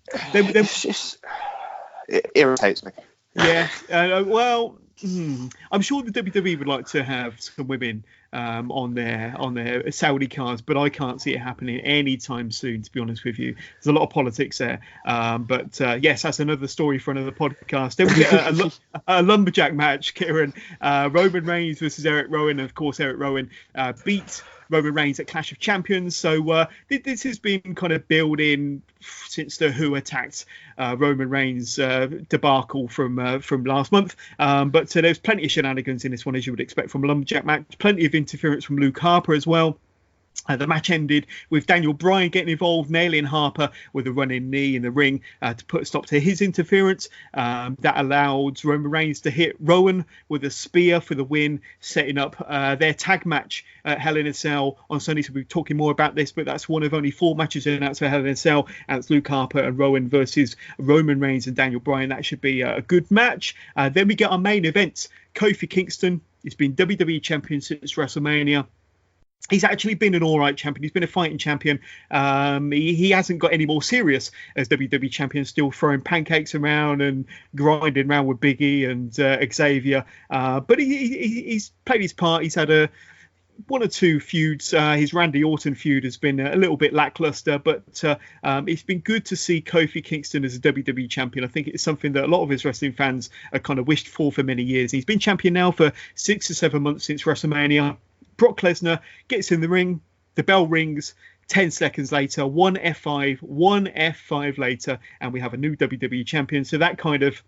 [SPEAKER 2] irritates me.
[SPEAKER 1] Yeah, I'm sure the WWE would like to have some women on their Saudi cards, but I can't see it happening anytime soon, to be honest with you. There's a lot of politics there. But yes, that's another story for another podcast. Then we get a lumberjack match, Kieran. Roman Reigns versus Eric Rowan. And of course, Eric Rowan beat Roman Reigns at Clash of Champions. So this has been kind of building since the Who attacked Roman Reigns debacle from last month. But there's plenty of shenanigans in this one, as you would expect from a lumberjack match. Plenty of interference from Luke Harper as well. The match ended with Daniel Bryan getting involved, nailing Harper with a running knee in the ring to put a stop to his interference. That allowed Roman Reigns to hit Rowan with a spear for the win, setting up their tag match at Hell in a Cell on Sunday. So we'll be talking more about this, but that's one of only 4 matches announced for Hell in a Cell. And it's Luke Harper and Rowan versus Roman Reigns and Daniel Bryan. That should be a good match. Then we get our main event. Kofi Kingston. He's been WWE champion since WrestleMania. He's actually been an all right champion. He's been a fighting champion. He hasn't got any more serious as WWE champion, still throwing pancakes around and grinding around with Big E and Xavier. But he's played his part. He's had one or two feuds. His Randy Orton feud has been a little bit lackluster, but it's been good to see Kofi Kingston as a WWE champion. I think it's something that a lot of his wrestling fans have kind of wished for many years. He's been champion now for 6 or 7 months since WrestleMania. Brock Lesnar gets in the ring, the bell rings, 10 seconds later, one F5 later, and we have a new WWE champion. So that kind of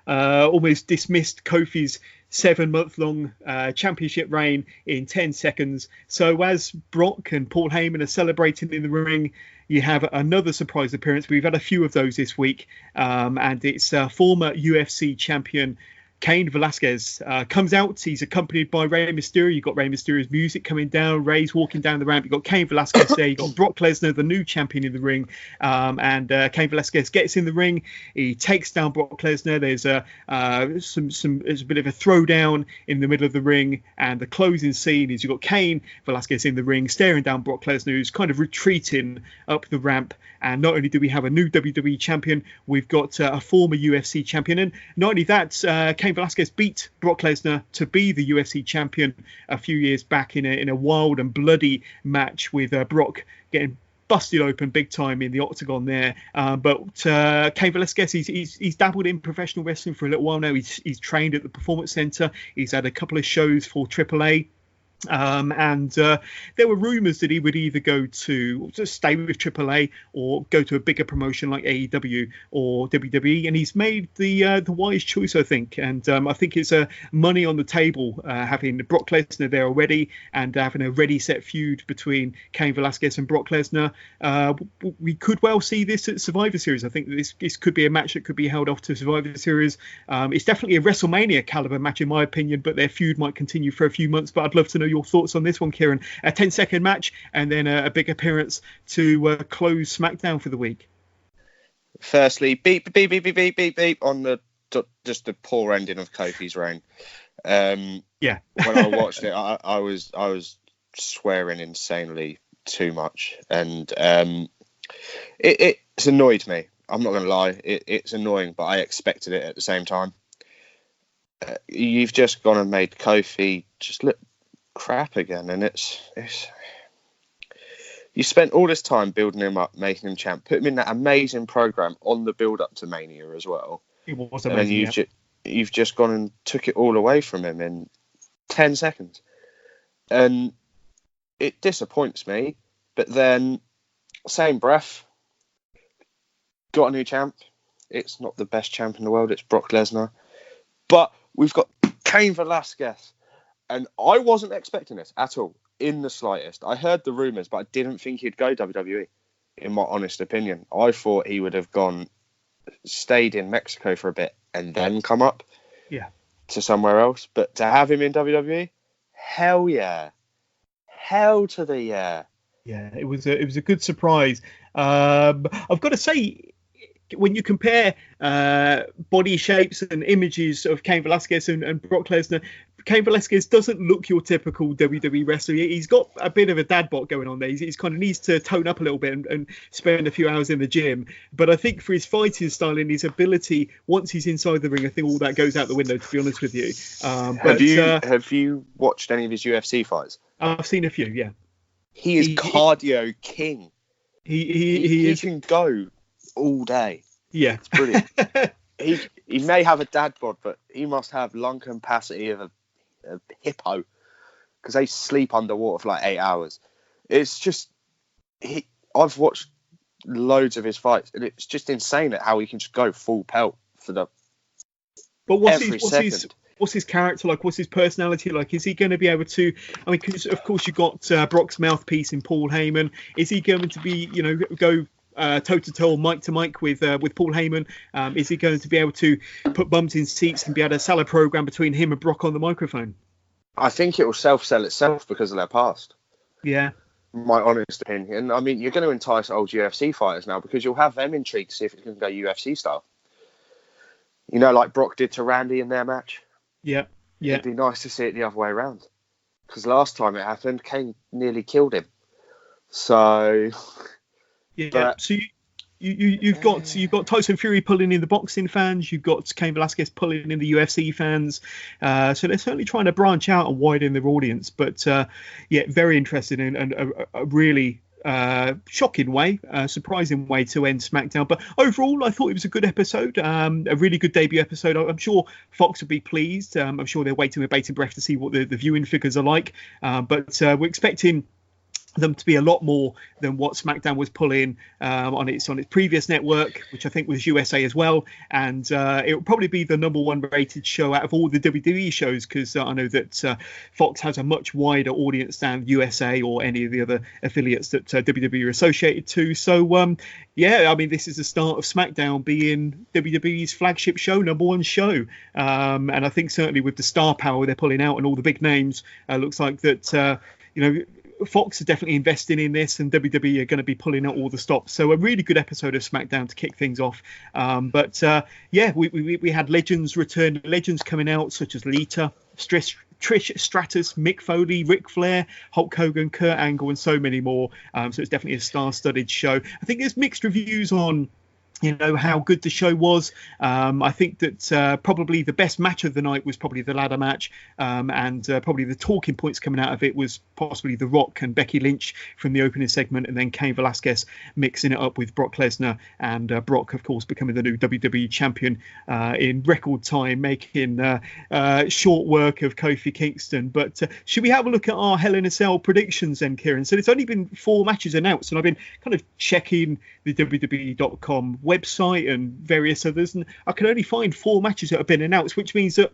[SPEAKER 1] almost dismissed Kofi's 7-month-long championship reign in 10 seconds. So as Brock and Paul Heyman are celebrating in the ring, you have another surprise appearance. We've had a few of those this week, and it's former UFC champion Cain Velasquez comes out. He's accompanied by Rey Mysterio. You've got Rey Mysterio's music coming down. Rey's walking down the ramp. You've got Cain Velasquez there. You've got Brock Lesnar, the new champion in the ring. And Cain Velasquez gets in the ring. He takes down Brock Lesnar. There's there's a bit of a throwdown in the middle of the ring. And the closing scene is you've got Cain Velasquez in the ring, staring down Brock Lesnar, who's kind of retreating up the ramp. And not only do we have a new WWE champion, we've got a former UFC champion. And not only that, Cain Velasquez beat Brock Lesnar to be the UFC champion a few years back in a wild and bloody match with Brock getting busted open big time in the octagon there. But Cain Velasquez, he's dabbled in professional wrestling for a little while now. He's trained at the Performance Center. He's had a couple of shows for AAA. And there were rumours that he would either go to just stay with AAA or go to a bigger promotion like AEW or WWE, and he's made the wise choice, I think. And I think it's money on the table having Brock Lesnar there already and having a ready set feud between Cain Velasquez and Brock Lesnar. We could well see this at Survivor Series. I think this could be a match that could be held off to Survivor Series. It's definitely a WrestleMania caliber match in my opinion, but their feud might continue for a few months. But I'd love to know your thoughts on this one, Kieran. A 10-second match and then a big appearance to close SmackDown for the week.
[SPEAKER 2] Firstly, beep beep beep beep beep beep beep on just the poor ending of Kofi's reign.
[SPEAKER 1] Yeah.
[SPEAKER 2] When I watched it, I was swearing insanely too much, and it's annoyed me. I'm not going to lie, it's annoying, but I expected it at the same time. You've just gone and made Kofi just look crap again, and it's you spent all this time building him up, making him champ, put him in that amazing program on the build up to Mania as well.
[SPEAKER 1] It was amazing.
[SPEAKER 2] And then you've just gone and took it all away from him in 10 seconds, and it disappoints me. But then, same breath, got a new champ. It's not the best champ in the world. It's Brock Lesnar. But we've got Cain Velasquez, and I wasn't expecting this at all, in the slightest. I heard the rumours, but I didn't think he'd go WWE, in my honest opinion. I thought he would have stayed in Mexico for a bit and then come up to somewhere else. But to have him in WWE, hell yeah. Hell to the yeah.
[SPEAKER 1] Yeah, it was a good surprise. I've got to say, when you compare body shapes and images of Cain Velasquez and Brock Lesnar, Cain Velasquez doesn't look your typical WWE wrestler. He's got a bit of a dad bod going on there. He's kind of needs to tone up a little bit and spend a few hours in the gym. But I think for his fighting style and his ability, once he's inside the ring, I think all that goes out the window, to be honest with you.
[SPEAKER 2] Have you watched any of his UFC fights?
[SPEAKER 1] I've seen a few, yeah.
[SPEAKER 2] He is cardio king.
[SPEAKER 1] He
[SPEAKER 2] can go all day.
[SPEAKER 1] Yeah,
[SPEAKER 2] it's brilliant. he may have a dad bod, but he must have lung capacity of a hippo, because they sleep underwater for like 8 hours. It's just I've watched loads of his fights, and it's just insane at how he can just go full pelt for the.
[SPEAKER 1] But what's his character like? What's his personality like? Is he going to be able to? I mean, because of course you've got Brock's mouthpiece in Paul Heyman. Is he going to be, go toe to toe, mic to mic with Paul Heyman? Is he going to be able to put bums in seats and be able to sell a program between him and Brock on the microphone?
[SPEAKER 2] I think it will self-sell itself because of their past.
[SPEAKER 1] Yeah.
[SPEAKER 2] My honest opinion. I mean, you're going to entice old UFC fighters now because you'll have them intrigued to see if it can go UFC style. Like Brock did to Randy in their match. Yeah. It'd be nice to see it the other way around. Because last time it happened, Kane nearly killed him. So...
[SPEAKER 1] Yeah, so you've got Tyson Fury pulling in the boxing fans, you've got Cain Velasquez pulling in the UFC fans, so they're certainly trying to branch out and widen their audience. But very interesting and a really shocking way, surprising way to end SmackDown. But overall, I thought it was a good episode, a really good debut episode. I'm sure Fox will be pleased. I'm sure they're waiting with bated breath to see what the viewing figures are like. But we're expecting them to be a lot more than what SmackDown was pulling on its previous network, which I think was USA as well, and it will probably be the number one rated show out of all the WWE shows, because I know that Fox has a much wider audience than USA or any of the other affiliates that WWE are associated to. So I mean, this is the start of SmackDown being WWE's flagship show, number one show, and I think certainly with the star power they're pulling out and all the big names, looks like that Fox are definitely investing in this, and WWE are going to be pulling out all the stops. So a really good episode of SmackDown to kick things off. We had legends return, legends coming out such as Lita, Trish Stratus, Mick Foley, Ric Flair, Hulk Hogan, Kurt Angle, and so many more. So it's definitely a star-studded show. I think there's mixed reviews on how good the show was. I think that probably the best match of the night was probably the ladder match, and probably the talking points coming out of it was possibly The Rock and Becky Lynch from the opening segment, and then Cain Velasquez mixing it up with Brock Lesnar, and Brock, of course, becoming the new WWE champion in record time, making short work of Kofi Kingston. But should we have a look at our Hell in a Cell predictions then, Kieran? So there's only been 4 matches announced, and I've been kind of checking the WWE.com website and various others, and I can only find 4 matches that have been announced, which means that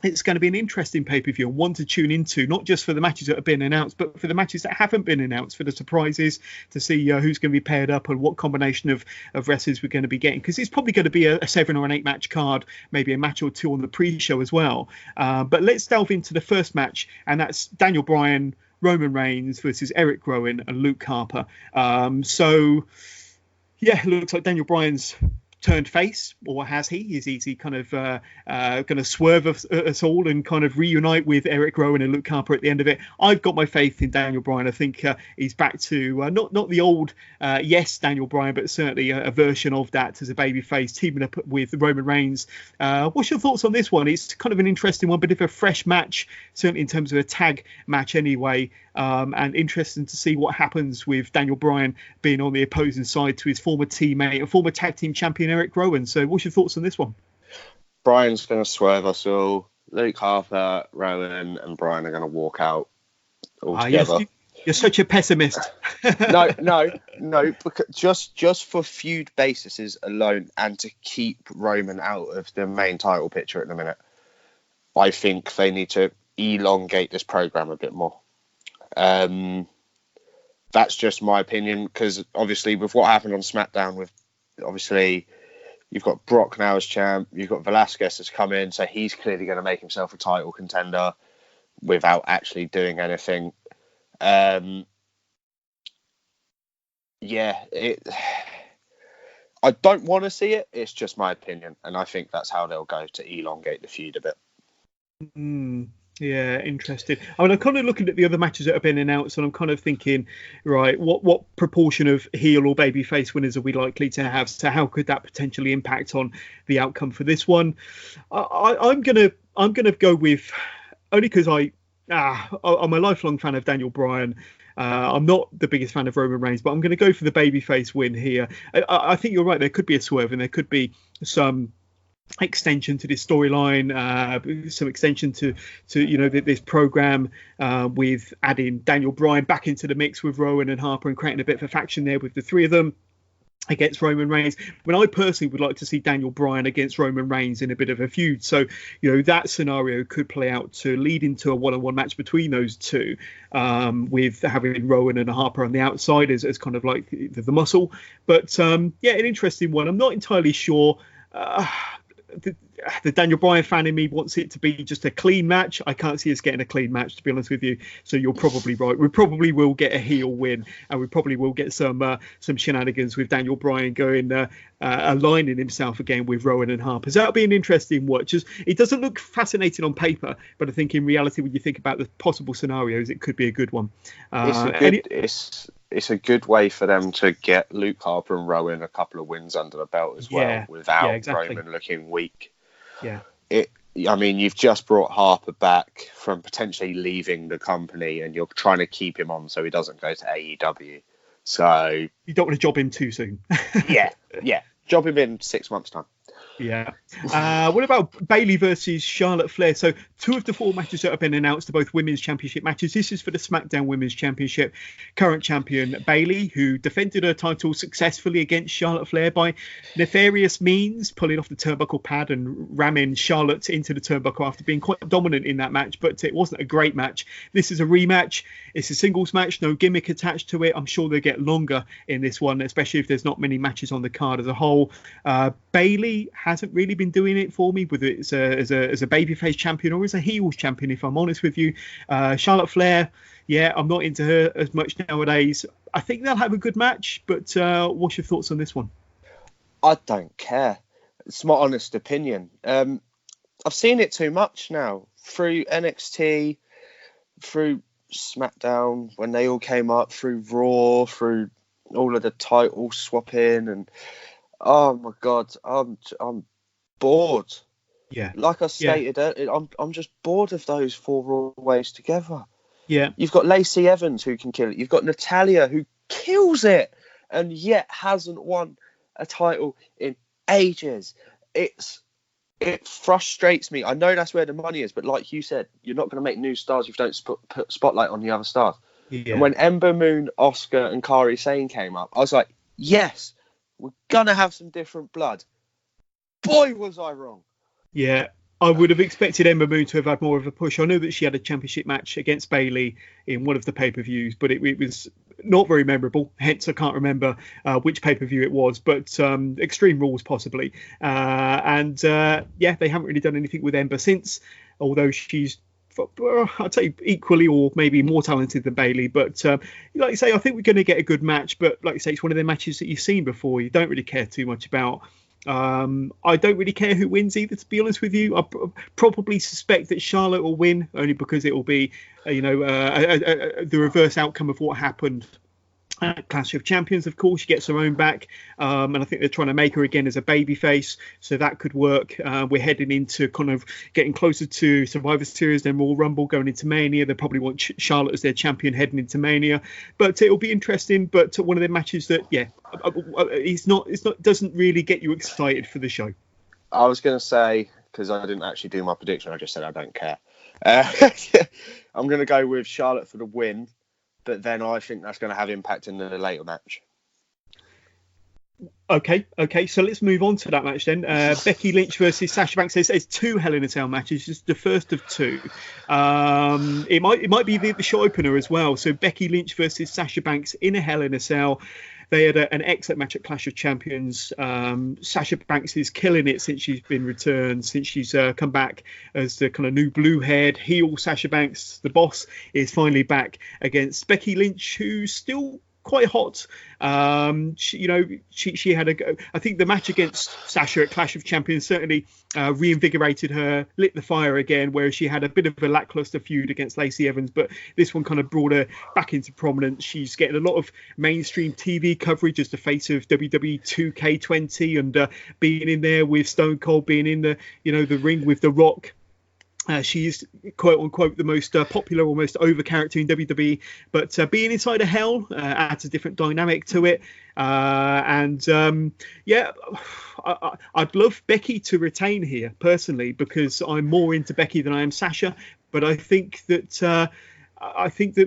[SPEAKER 1] it's going to be an interesting pay-per-view and one to tune into, not just for the matches that have been announced, but for the matches that haven't been announced, for the surprises, to see who's going to be paired up and what combination of wrestlers we're going to be getting, because it's probably going to be a 7 or an 8 match card, maybe a match or 2 on the pre-show as well. But let's delve into the first match, and that's Daniel Bryan, Roman Reigns versus Eric Rowan and Luke Harper. It looks like Daniel Bryan's turned face, or has he? Is he kind of going to swerve us all and kind of reunite with Eric Rowan and Luke Harper at the end of it? I've got my faith in Daniel Bryan. I think he's back to not the old Daniel Bryan, but certainly a version of that as a babyface, teaming up with Roman Reigns. What's your thoughts on this one? It's kind of an interesting one, but if a fresh match, certainly in terms of a tag match anyway, and interesting to see what happens with Daniel Bryan being on the opposing side to his former teammate and former tag team champion Eric Rowan. So what's your thoughts on this one?
[SPEAKER 2] Bryan's going to swerve us all. Luke Harper, Rowan and Bryan are going to walk out all together.
[SPEAKER 1] Yes, you're such a pessimist.
[SPEAKER 2] No, because just for feud basis alone, and to keep Roman out of the main title picture at the minute. I think they need to elongate this program a bit more. That's just my opinion, because obviously with what happened on SmackDown, with obviously you've got Brock now as champ, you've got Velasquez has come in, so he's clearly going to make himself a title contender without actually doing anything. I don't want to see it. It's just my opinion, and I think that's how they'll go to elongate the feud a bit.
[SPEAKER 1] Yeah, interesting. I mean, I'm kind of looking at the other matches that have been announced, and I'm kind of thinking, right, what proportion of heel or babyface winners are we likely to have? So how could that potentially impact on the outcome for this one? I'm gonna go with, only because I'm a lifelong fan of Daniel Bryan. I'm not the biggest fan of Roman Reigns, but I'm going to go for the babyface win here. I think you're right. There could be a swerve, and there could be some extension to this storyline, some extension to this program, with adding Daniel Bryan back into the mix with Rowan and Harper and creating a bit of a faction there with the three of them against Roman Reigns. I personally would like to see Daniel Bryan against Roman Reigns in a bit of a feud. So, that scenario could play out to lead into a one-on-one match between those two, with having Rowan and Harper on the outside as kind of like the muscle. But an interesting one. I'm not entirely sure. The Daniel Bryan fan in me wants it to be just a clean match. I can't see us getting a clean match, to be honest with you. So you're probably right. We probably will get a heel win, and we probably will get some shenanigans with Daniel Bryan going aligning himself again with Rowan and Harper. So that'll be an interesting watch. It doesn't look fascinating on paper, but I think in reality, when you think about the possible scenarios, it could be a good one.
[SPEAKER 2] It's a good way for them to get Luke Harper and Rowan a couple of wins under the belt as well, without
[SPEAKER 1] exactly.
[SPEAKER 2] Roman looking weak.
[SPEAKER 1] Yeah.
[SPEAKER 2] You've just brought Harper back from potentially leaving the company, and you're trying to keep him on so he doesn't go to AEW. So
[SPEAKER 1] you don't want to job him too soon.
[SPEAKER 2] yeah. Job him in 6 months' time.
[SPEAKER 1] Yeah. What about Bayley versus Charlotte Flair? So 2 of the 4 matches that have been announced are both women's championship matches. This is for the SmackDown Women's Championship. Current champion Bayley, who defended her title successfully against Charlotte Flair by nefarious means, pulling off the turnbuckle pad and ramming Charlotte into the turnbuckle after being quite dominant in that match, but it wasn't a great match. This is a rematch. It's a singles match, no gimmick attached to it. I'm sure they'll get longer in this one, especially if there's not many matches on the card as a whole. Bayley hasn't really been doing it for me, whether it's as a babyface champion or as a heels champion, if I'm honest with you. Charlotte Flair, I'm not into her as much nowadays. I think they'll have a good match, but what's your thoughts on this one?
[SPEAKER 2] I don't care. It's my honest opinion. I've seen it too much now through NXT, through SmackDown when they all came up, through Raw, through all of the title swapping, and oh my god, I'm bored.
[SPEAKER 1] Yeah,
[SPEAKER 2] like I stated, I'm just bored of those 4 always together.
[SPEAKER 1] Yeah,
[SPEAKER 2] you've got Lacey Evans who can kill it. You've got Natalia who kills it, and yet hasn't won a title in ages. It frustrates me. I know that's where the money is, but like you said, you're not going to make new stars if you don't put spotlight on the other stars.
[SPEAKER 1] Yeah.
[SPEAKER 2] And when Ember Moon, Asuka, and Kairi Sane came up, I was like, yes, we're going to have some different blood. Boy, was I wrong.
[SPEAKER 1] Yeah, I would have expected Ember Moon to have had more of a push. I know that she had a championship match against Bayley in one of the pay-per-views, but it was not very memorable. Hence, I can't remember which pay-per-view it was, but Extreme Rules possibly. They haven't really done anything with Ember since, although she's, I'd say, equally or maybe more talented than Bayley. But like I say, I think we're going to get a good match. But like I say, it's one of the matches that you've seen before. You don't really care too much about. I don't really care who wins either, to be honest with you. I probably suspect that Charlotte will win, only because it will be, the reverse outcome of what happened at Clash of Champions. Of course, she gets her own back, and I think they're trying to make her again as a babyface, so that could work. We're heading into kind of getting closer to Survivor Series, then Royal Rumble, going into Mania. They probably want Charlotte as their champion heading into Mania, but it'll be interesting. But one of the matches that, doesn't really get you excited for the show.
[SPEAKER 2] I was going to say, because I didn't actually do my prediction, I just said I don't care. I'm going to go with Charlotte for the win. But then I think that's going to have impact in the later match.
[SPEAKER 1] Okay. So let's move on to that match then. Becky Lynch versus Sasha Banks. There's two Hell in a Cell matches. It's the first of two. It might be the show opener as well. So Becky Lynch versus Sasha Banks in a Hell in a Cell. They had an excellent match at Clash of Champions. Sasha Banks is killing it since she's been returned, since she's come back as the kind of new blue-haired heel. Sasha Banks, the boss, is finally back against Becky Lynch, who's still quite hot. She had a go. I think the match against Sasha at Clash of Champions certainly reinvigorated her, lit the fire again, whereas she had a bit of a lackluster feud against Lacey Evans, but this one kind of brought her back into prominence. She's getting a lot of mainstream TV coverage as the face of WWE 2K20 and being in there with Stone Cold, being in the ring with The Rock. She is quote unquote the most popular or most over character in WWE, but being inside a hell adds a different dynamic to it. I'd love Becky to retain here personally, because I'm more into Becky than I am Sasha. But I think that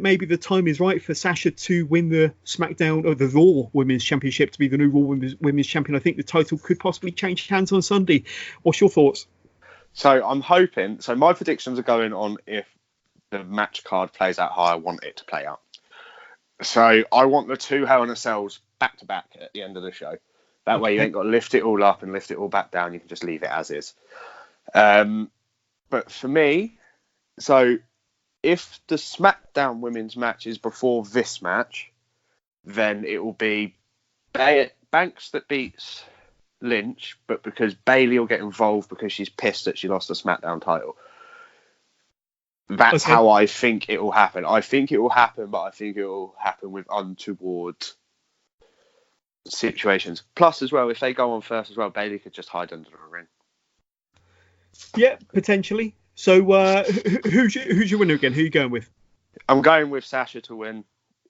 [SPEAKER 1] maybe the time is right for Sasha to win the SmackDown or the Raw Women's Championship, to be the new Raw Women's Champion. I think the title could possibly change hands on Sunday. What's your thoughts?
[SPEAKER 2] So I'm hoping. So my predictions are going on if the match card plays out how I want it to play out. So I want the two Hell in a Cells back to back at the end of the show. That way you ain't got to lift it all up and lift it all back down. You can just leave it as is. But for me, so if the SmackDown women's match is before this match, then it will be Banks that beats Lynch, but because Bayley will get involved because she's pissed that she lost the SmackDown title. That's how I think it will happen. I think it will happen, but I think it will happen with untoward situations. Plus, as well, if they go on first as well, Bayley could just hide under the ring.
[SPEAKER 1] Yeah, potentially. So, who's your winner again? Who are you going with?
[SPEAKER 2] I'm going with Sasha to win.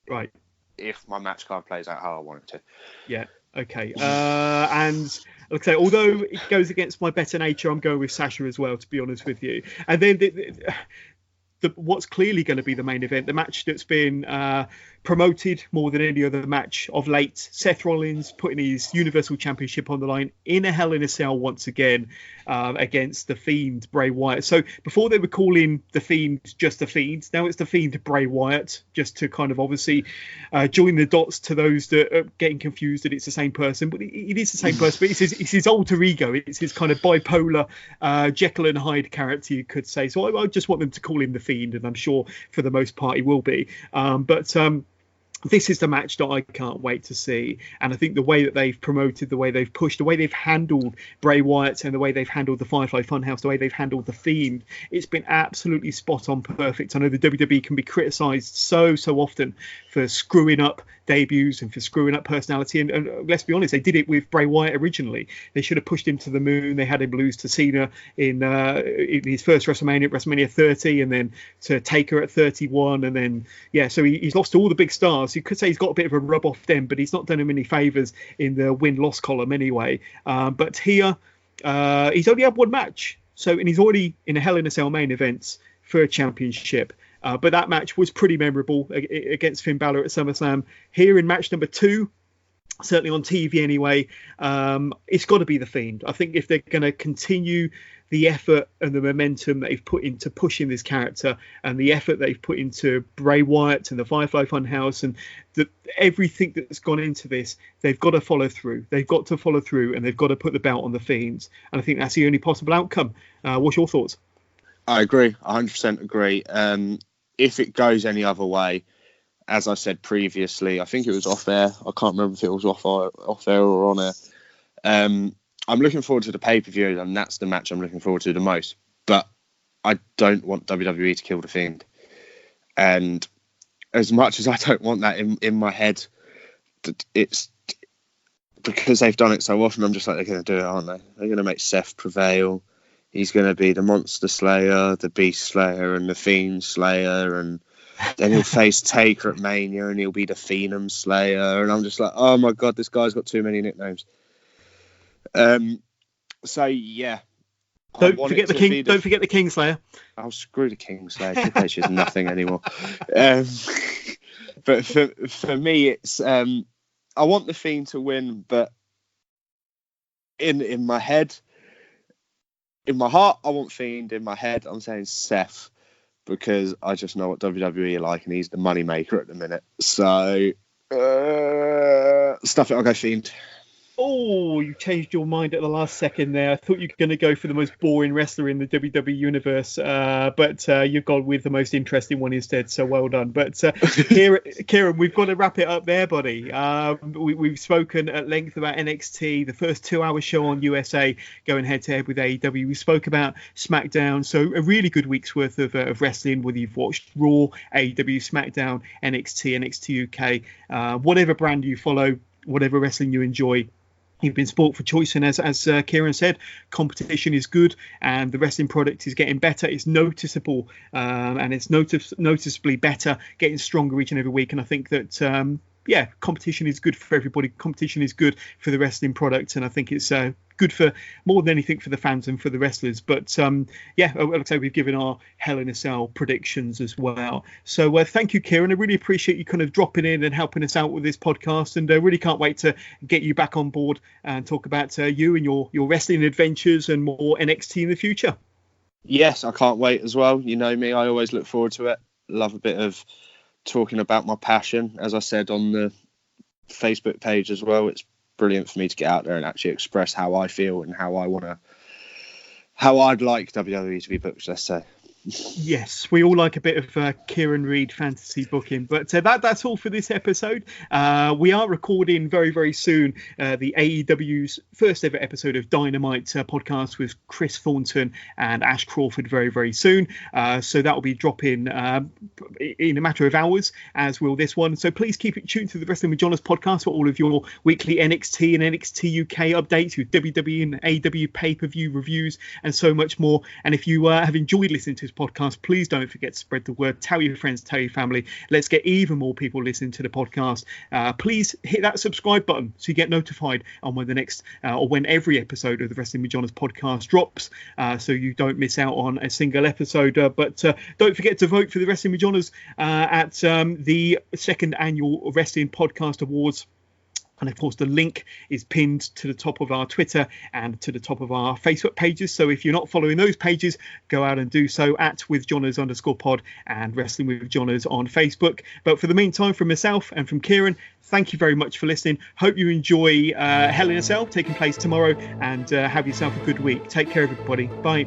[SPEAKER 1] Right.
[SPEAKER 2] If my match card plays out how I want it to.
[SPEAKER 1] Yeah. Okay. And like I say, although it goes against my better nature, I'm going with Sasha as well, to be honest with you. And then what's clearly going to be the main event, the match that's been promoted more than any other match of late, Seth Rollins putting his Universal Championship on the line in a Hell in a Cell once again against the Fiend Bray Wyatt. So before they were calling the Fiend just the Fiend, now it's the Fiend Bray Wyatt, just to kind of obviously join the dots to those that are getting confused that it's the same person. But it is the same person, but it's his alter ego. It's his kind of bipolar Jekyll and Hyde character, you could say. So I just want them to call him the Fiend, and I'm sure for the most part he will be. This is the match that I can't wait to see. And I think the way that they've promoted, the way they've pushed, the way they've handled Bray Wyatt and the way they've handled the Firefly Funhouse, the way they've handled The Fiend, it's been absolutely spot on perfect. I know the WWE can be criticised so often for screwing up debuts and for screwing up personality. And let's be honest, they did it with Bray Wyatt originally. They should have pushed him to the moon. They had him lose to Cena in his first WrestleMania 30, and then to Taker at 31. And then, so he's lost to all the big stars. You could say he's got a bit of a rub off them, but he's not done him any favours in the win-loss column anyway. But here, he's only had one match. And he's already in a Hell in a Cell main event for a championship. But that match was pretty memorable against Finn Balor at SummerSlam. Here in match number 2, certainly on TV anyway, it's got to be The Fiend. I think if they're going to continue the effort and the momentum they've put into pushing this character, and the effort they've put into Bray Wyatt and the Firefly Funhouse, and everything that's gone into this, they've got to follow through. They've got to follow through, and they've got to put the belt on The Fiend. And I think that's the only possible outcome. What's your thoughts? I
[SPEAKER 2] agree. 100% agree. If it goes any other way, as I said previously, I think it was off air. I can't remember if it was off air or on air. I'm looking forward to the pay-per-view, and that's the match I'm looking forward to the most. But I don't want WWE to kill The Fiend. And as much as I don't want that in my head, it's because they've done it so often. I'm just like, they're going to do it, aren't they? They're going to make Seth prevail. He's going to be the Monster Slayer, the Beast Slayer, and the Fiend Slayer, and then he'll face Taker at Mania, and he'll be the Phenom Slayer. And I'm just like, oh my god, this guy's got too many nicknames. So yeah,
[SPEAKER 1] don't forget the King. Don't forget the Kingslayer.
[SPEAKER 2] I'll screw the Kingslayer. Triple H is nothing anymore. But for me, it's I want the Fiend to win, but in my head, in my heart, I want Fiend. In my head, I'm saying Seth, because I just know what WWE are like, and he's the money maker at the minute. So stuff it. I'll go Fiend.
[SPEAKER 1] Oh, you changed your mind at the last second there. I thought you were going to go for the most boring wrestler in the WWE universe, but you've gone with the most interesting one instead. So well done. But Kieran, we've got to wrap it up there, buddy. We've spoken at length about NXT, the first 2-hour show on USA, going head to head with AEW. We spoke about SmackDown, so a really good week's worth of wrestling. Whether you've watched Raw, AEW, SmackDown, NXT, NXT UK, whatever brand you follow, whatever wrestling you enjoy. You've been sport for choice, and as Kieran said, competition is good, and the wrestling product is getting better. It's noticeable, and it's noticeably better, getting stronger each and every week. And I think that competition is good for everybody. Competition is good for the wrestling product, and I think it's good for more than anything for the fans and for the wrestlers. But like I say, we've given our Hell in a Cell predictions as well. So thank you, Kieran. I really appreciate you kind of dropping in and helping us out with this podcast, and really can't wait to get you back on board and talk about you and your wrestling adventures and more NXT in the future.
[SPEAKER 2] Yes, I can't wait as well. You know me, I always look forward to it. Love a bit of talking about my passion. As I said on the Facebook page as well, it's brilliant for me to get out there and actually express how I feel and how I'd like WWE to be booked, let's say.
[SPEAKER 1] Yes, we all like a bit of Kieran Reid fantasy booking, but that's all for this episode. We are recording very, very soon the AEW's first ever episode of Dynamite podcast with Chris Thornton and Ash Crawford very, very soon. So that will be dropping in a matter of hours, as will this one. So please keep it tuned to the Wrestling with Jonas podcast for all of your weekly NXT and NXT UK updates with WWE and AEW pay-per-view reviews and so much more. And if you have enjoyed listening to podcast, please don't forget to spread the word. Tell your friends, tell your family. Let's get even more people listening to the podcast. Please hit that subscribe button so you get notified on when the next or when every episode of the Wrestling with Jonas podcast drops, so you don't miss out on a single episode. But don't forget to vote for the Wrestling with Jonas at the second annual Wrestling Podcast Awards. And of course, the link is pinned to the top of our Twitter and to the top of our Facebook pages. So if you're not following those pages, go out and do so at @withjonas_pod and Wrestling with Jonas on Facebook. But for the meantime, from myself and from Kieran, thank you very much for listening. Hope you enjoy Hell in a Cell taking place tomorrow, and have yourself a good week. Take care, everybody. Bye.